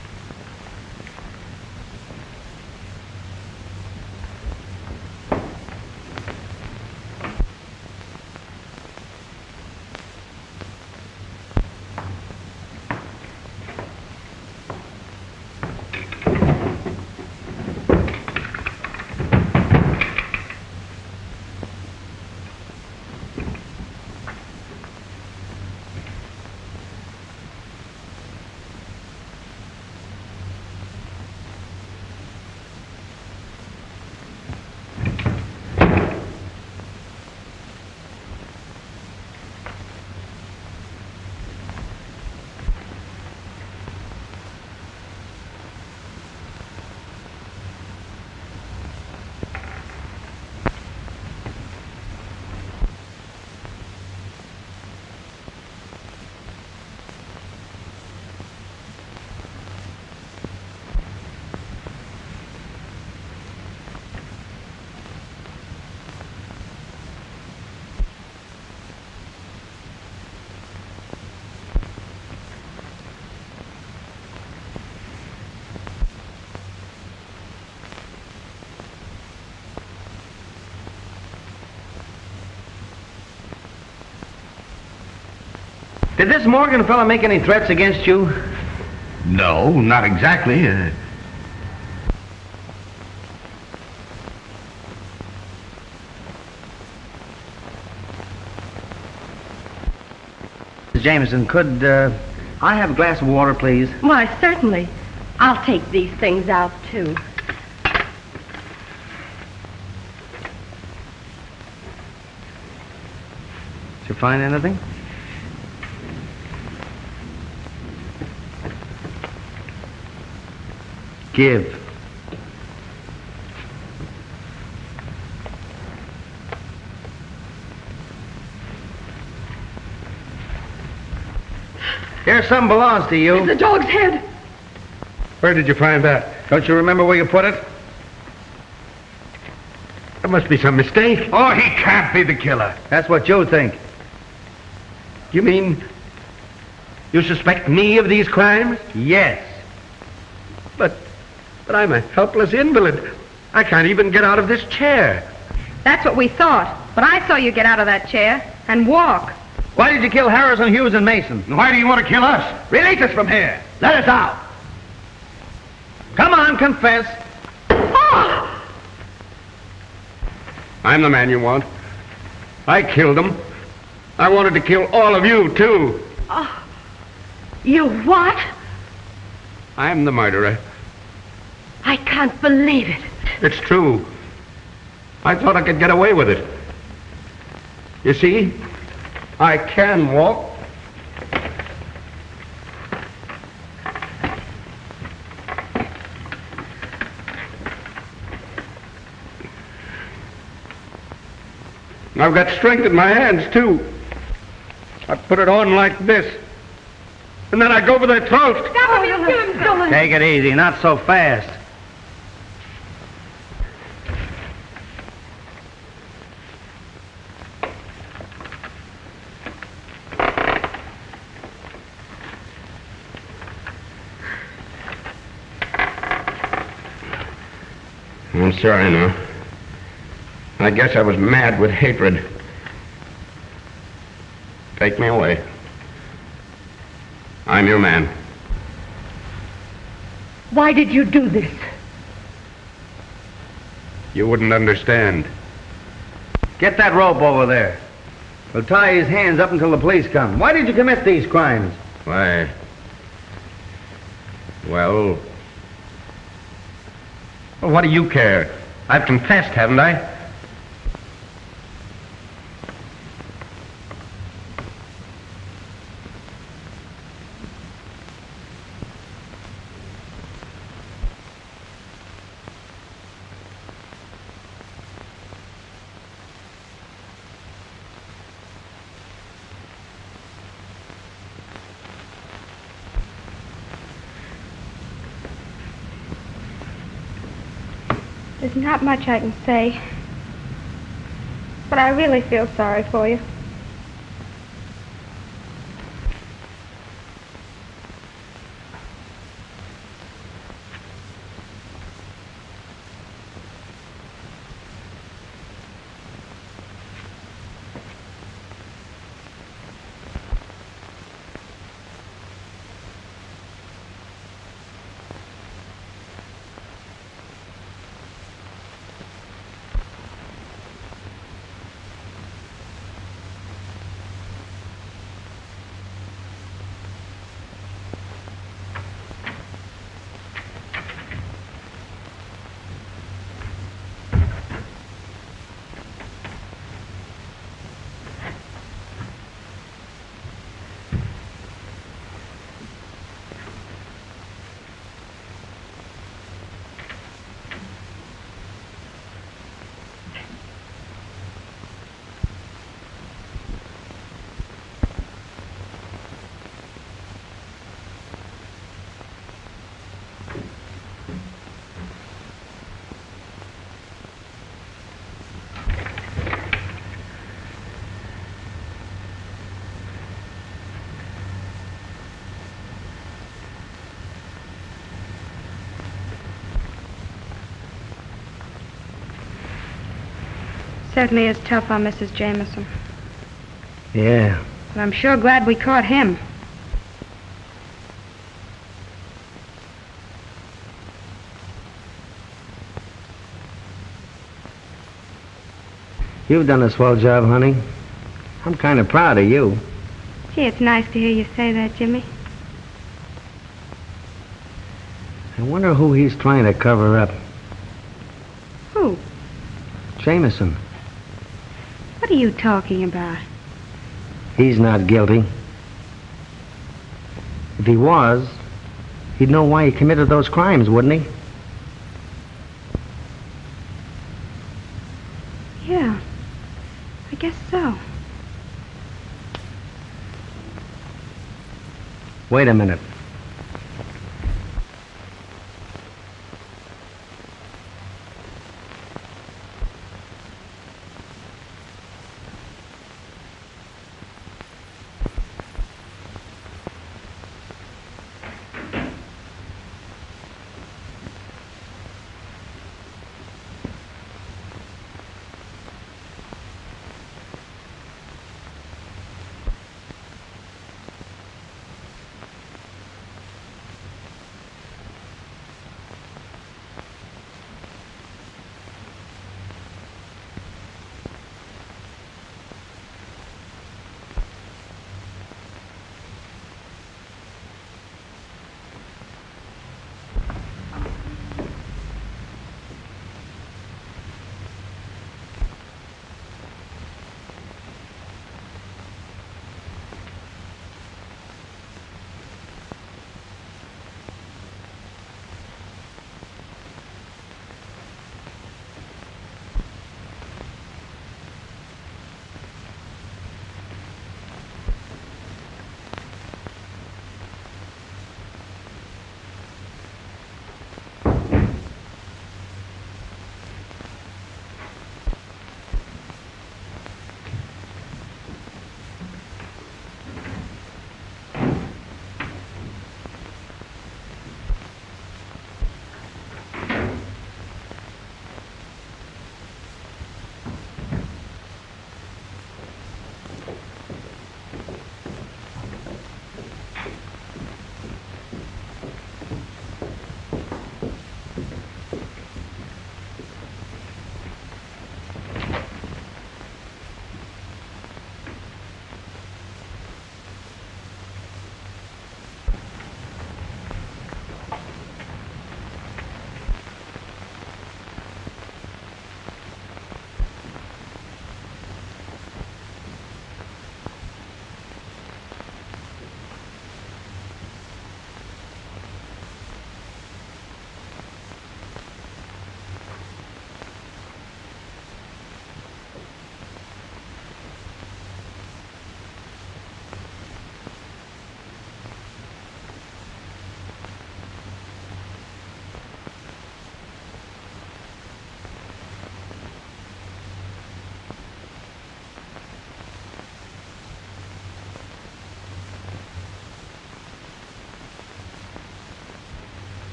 Did this Morgan fella make any threats against you? No, not exactly. Mrs. Jameson, could I have a glass of water, please? Why, certainly. I'll take these things out, too. Did you find anything? Give. Here, something belongs to you. It's a dog's head. Where did you find that? Don't you remember where you put it? There must be some mistake. Oh, he can't be the killer. That's what you think. You mean you suspect me of these crimes? Yes. But I'm a helpless invalid. I can't even get out of this chair. That's what we thought. But I saw you get out of that chair and walk. Why did you kill Harrison, Hughes, and Mason? Why do you want to kill us? Release us from here. Let us out. Come on, confess. I'm the man you want. I killed him. I wanted to kill all of you, too. Oh, you what? I'm the murderer. I can't believe it. It's true. I thought I could get away with it. You see, I can walk. I've got strength in my hands, too. I put it on like this, and then I go for their throat. Stop him, Jim. Take it easy, not so fast. I'm sorry now. I guess I was mad with hatred. Take me away. I'm your man. Why did you do this? You wouldn't understand. Get that rope over there. We'll tie his hands up until the police come. Why did you commit these crimes? Why? Well, what do you care? I've confessed, haven't I? There's not much I can say, but I really feel sorry for you. Certainly is tough on Mrs. Jameson. Yeah. But I'm sure glad we caught him. You've done a swell job, honey. I'm kind of proud of you. Gee, it's nice to hear you say that, Jimmy. I wonder who he's trying to cover up. Who? Jameson. What are you talking about? He's not guilty. If he was, he'd know why he committed those crimes, wouldn't he? Yeah, I guess so. Wait a minute.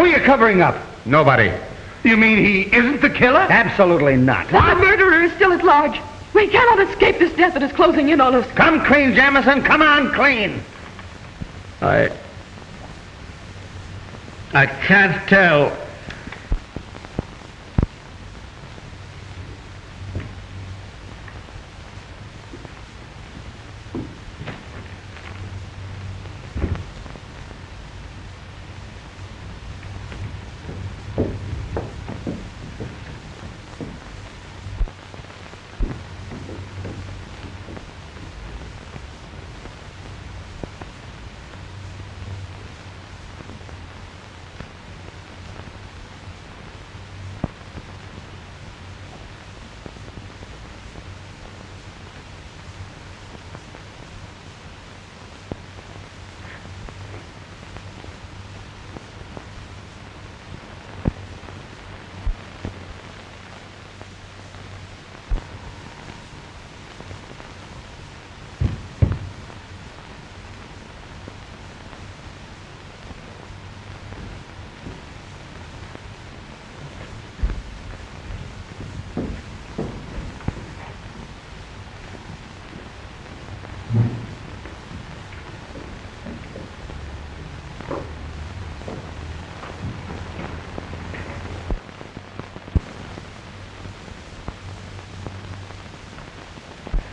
Who are you covering up? Nobody. You mean he isn't the killer? Absolutely not. The murderer is still at large. We cannot escape this death that is closing in on us. Come clean, Jamison. Come on, clean. I can't tell.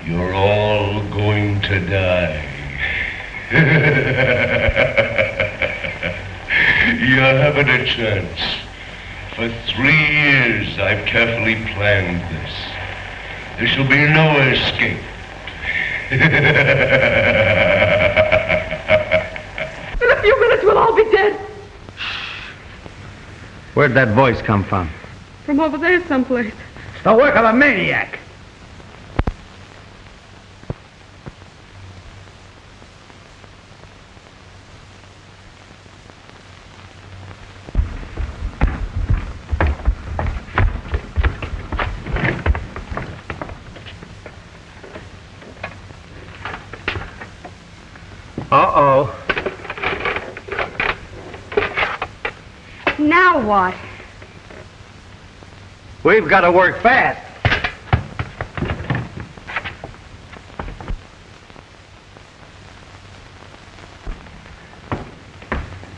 You're all going to die. You haven't a chance. For 3 years I've carefully planned this. There shall be no escape. In a few minutes we'll all be dead. Where'd that voice come from? From over there someplace. It's the work of a maniac. Uh-oh. Now what? We've got to work fast.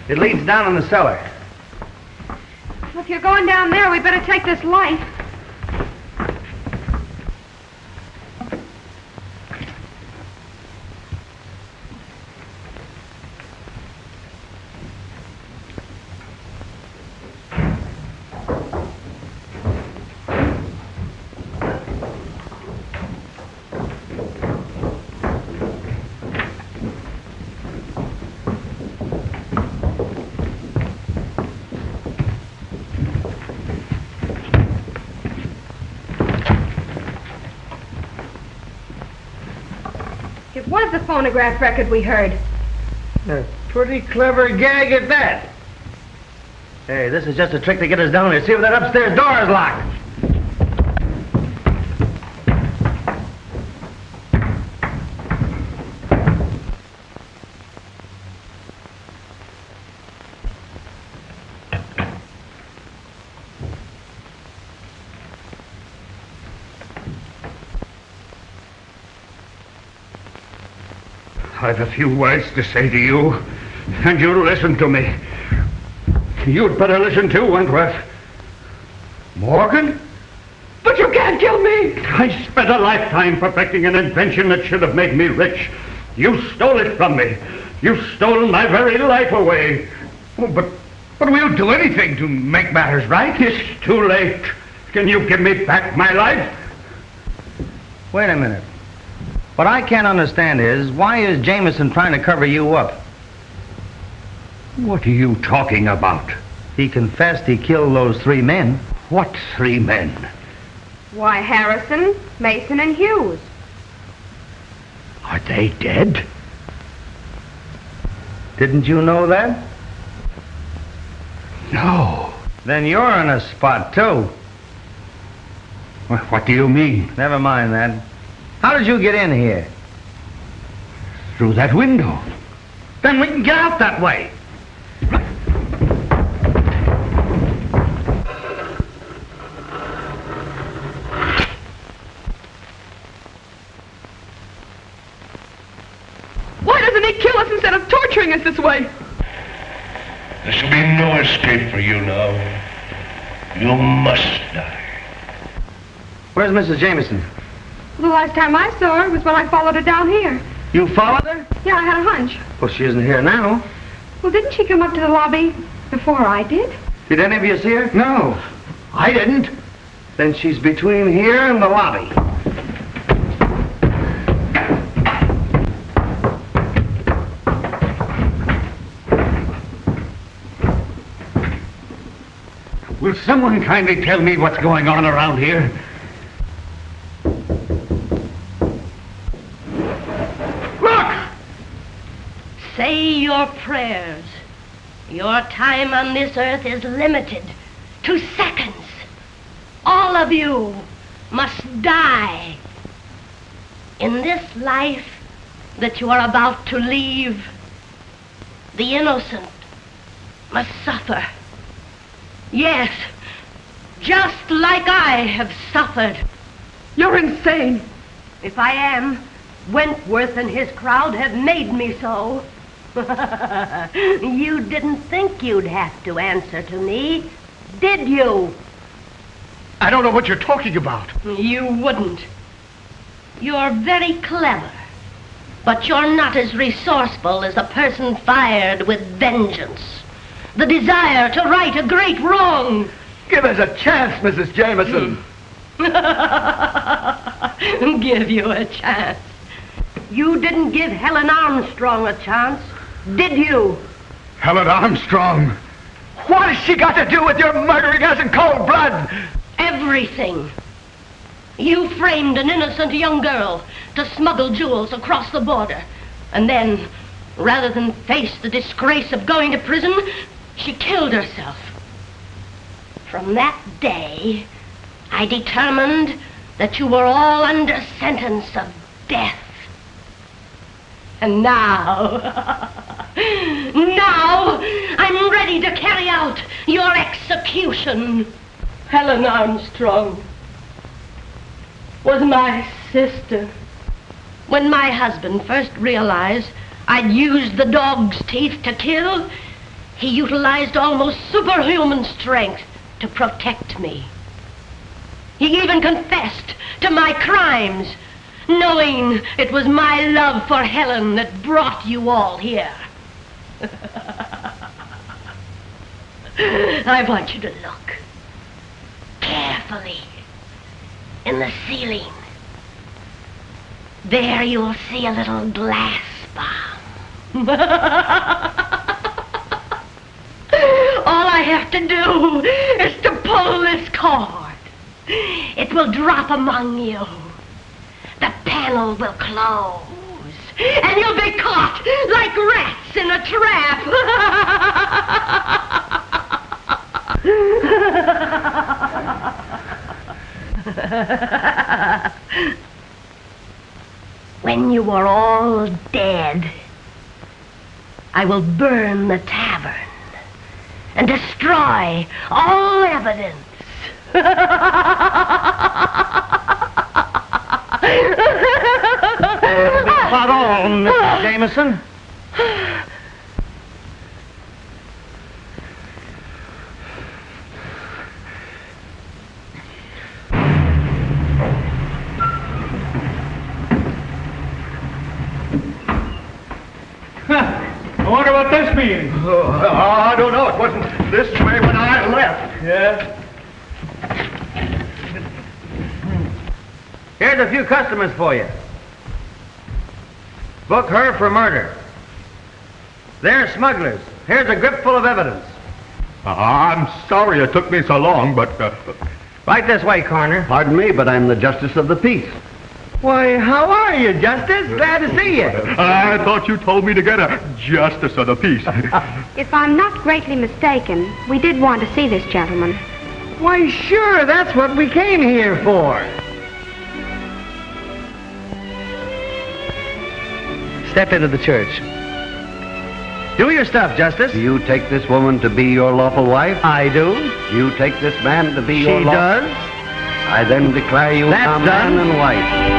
It leads down in the cellar. If you're going down there, we better take this light. It was the phonograph record we heard. A pretty clever gag at that. Hey, this is just a trick to get us down here. See if that upstairs door is locked. I've a few words to say to you, and you'll listen to me. You'd better listen too, Wentworth. Morgan? But you can't kill me! I spent a lifetime perfecting an invention that should have made me rich. You stole it from me. You've stolen my very life away. Oh, but we'll do anything to make matters right. It's too late. Can you give me back my life? Wait a minute. What I can't understand is, why is Jameson trying to cover you up? What are you talking about? He confessed he killed those 3 men. What 3 men? Why, Harrison, Mason, and Hughes. Are they dead? Didn't you know that? No. Then you're in a spot, too. What do you mean? Never mind that. How did you get in here? Through that window. Then we can get out that way. they kill us instead of torturing us this way? There shall be no escape for you now. You must die. Where's Mrs. Jameson? The last time I saw her was when I followed her down here. You followed her? Yeah, I had a hunch. Well, she isn't here now. Well, didn't she come up to the lobby before I did? Did any of you see her? No, I didn't. Then she's between here and the lobby. Will someone kindly tell me what's going on around here? Look! Say your prayers. Your time on this earth is limited to seconds. All of you must die. In this life that you are about to leave, the innocent must suffer. Yes, just like I have suffered. You're insane. If I am, Wentworth and his crowd have made me so. You didn't think you'd have to answer to me, did you? I don't know what you're talking about. You wouldn't. You're very clever, but you're not as resourceful as a person fired with vengeance. The desire to right a great wrong. Give us a chance, Mrs. Jameson. Give you a chance. You didn't give Helen Armstrong a chance, did you? Helen Armstrong? What has she got to do with your murdering us in cold blood? Everything. You framed an innocent young girl to smuggle jewels across the border. And then, rather than face the disgrace of going to prison, she killed herself. From that day, I determined that you were all under sentence of death. And now, I'm ready to carry out your execution. Helen Armstrong was my sister. When my husband first realized I'd used the dog's teeth to kill, he utilized almost superhuman strength to protect me. He even confessed to my crimes, knowing it was my love for Helen that brought you all here. I want you to look carefully in the ceiling. There you'll see a little glass bomb. All I have to do is to pull this cord. It will drop among you. The panel will close, and you'll be caught like rats in a trap. When you are all dead, I will burn the tavern and destroy all evidence. Spot on, Mrs. Jameson. I wonder what this means. I don't know. It wasn't this way when I left. Yeah? Here's a few customers for you. Book her for murder. They're smugglers. Here's a grip full of evidence. I'm sorry it took me so long, but... Right this way, Coroner. Pardon me, but I'm the Justice of the Peace. Why, how are you, Justice? Glad to see you. I thought you told me to get a Justice of the Peace. If I'm not greatly mistaken, we did want to see this gentleman. Why, sure, that's what we came here for. Step into the church. Do your stuff, Justice. Do you take this woman to be your lawful wife? I do. You take this man to be She your lawful... does. I then declare you That's a man done. and wife.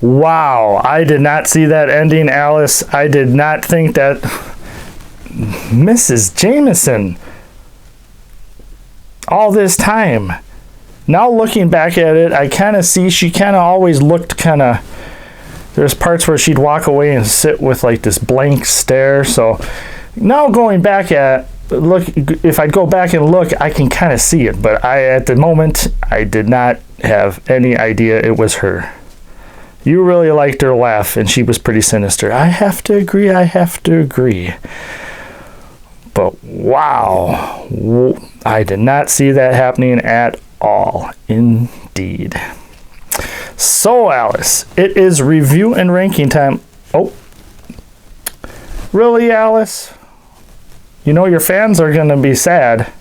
Wow, I did not see that ending, Alice. I did not think that Mrs. Jameson, all this time. Now looking back at it, I kind of see she kind of always looked kind of, there's parts where she'd walk away and sit with like this blank stare. So now going back at, look, if I go back and look, I can kind of see it. But at the moment, I did not have any idea it was her. You really liked her laugh, and she was pretty sinister. I have to agree. But wow, I did not see that happening at all. Indeed. So, Alice, it is review and ranking time. Oh, really, Alice? You know your fans are going to be sad.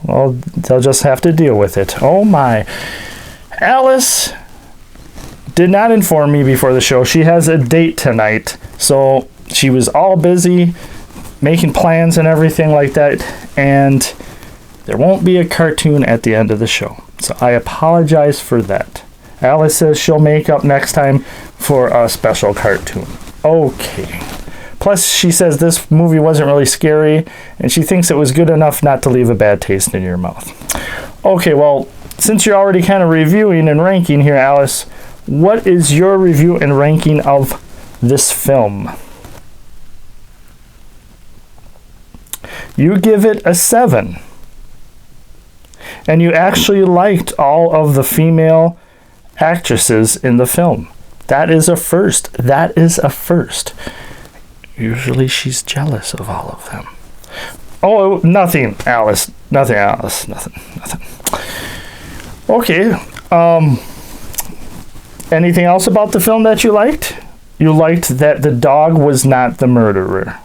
Well, they'll just have to deal with it. Oh my. Alice did not inform me before the show. She has a date tonight. So she was all busy making plans and everything like that. And there won't be a cartoon at the end of the show. So I apologize for that. Alice says she'll make up next time for a special cartoon. Okay. Plus, she says this movie wasn't really scary, and she thinks it was good enough not to leave a bad taste in your mouth. Okay, well, since you're already kind of reviewing and ranking here, Alice, what is your review and ranking of this film? You give it a 7. And you actually liked all of the female actresses in the film. That is a first. That is a first. Usually she's jealous of all of them. Oh, nothing, Alice. Nothing, Alice. Nothing. Okay. Anything else about the film that you liked? You liked that the dog was not the murderer.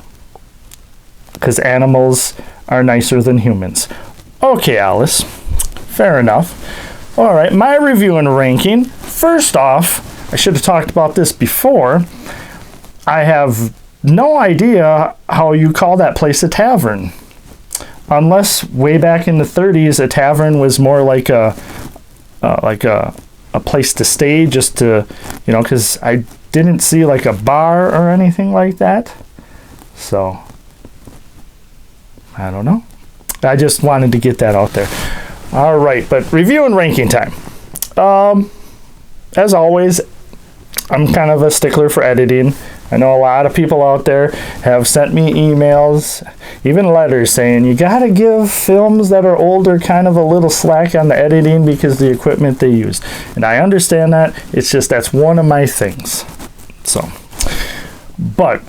Because animals are nicer than humans. Okay, Alice. Fair enough. All right, my review and ranking. First off, I should have talked about this before. I have no idea how you call that place a tavern. Unless way back in the 30s, a tavern was more like a place to stay, just to, you know, because I didn't see like a bar or anything like that. So, I don't know. I just wanted to get that out there. All right, but review and ranking time. As always, I'm kind of a stickler for editing. I know a lot of people out there have sent me emails, even letters saying you got to give films that are older kind of a little slack on the editing because the equipment they use. And I understand that. It's just that's one of my things. So, but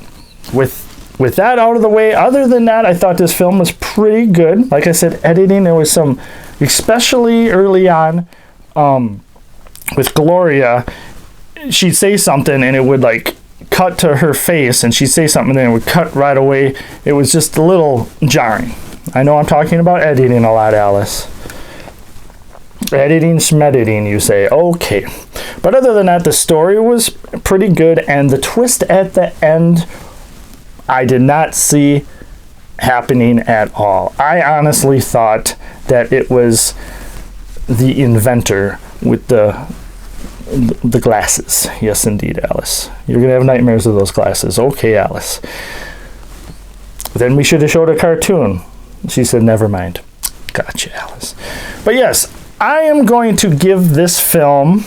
with that out of the way, other than that, I thought this film was pretty good. Like I said, editing, there was some, especially early on, with Gloria, she'd say something and it would like cut to her face, and she'd say something and then it would cut right away. It was just a little jarring. I know I'm talking about editing a lot, Alice. Editing, schmediting, you say. Okay. But other than that, the story was pretty good, and the twist at the end, I did not see happening at all. I honestly thought that it was the inventor with the glasses. Yes, indeed, Alice. You're going to have nightmares of those glasses. Okay, Alice. Then we should have showed a cartoon. She said, never mind. Gotcha, Alice. But yes, I am going to give this film...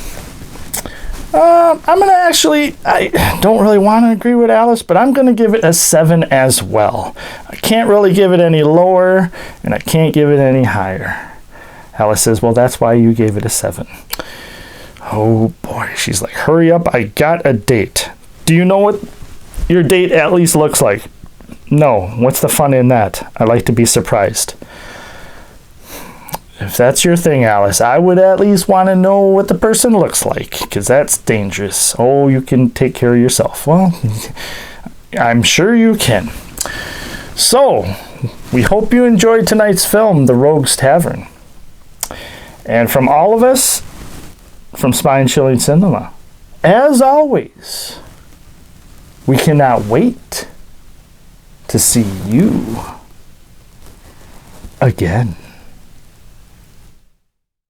I'm going to actually... I don't really want to agree with Alice, but I'm going to give it a 7 as well. I can't really give it any lower, and I can't give it any higher. Alice says, well, that's why you gave it a 7. Oh boy, she's like, hurry up, I got a date. Do you know what your date at least looks like? No, what's the fun in that? I like to be surprised. If that's your thing, Alice, I would at least want to know what the person looks like, because that's dangerous. Oh, you can take care of yourself. Well, I'm sure you can. So, we hope you enjoyed tonight's film, The Rogues Tavern. And from all of us, from Spine-Chilling Cinema, as always, we cannot wait to see you again.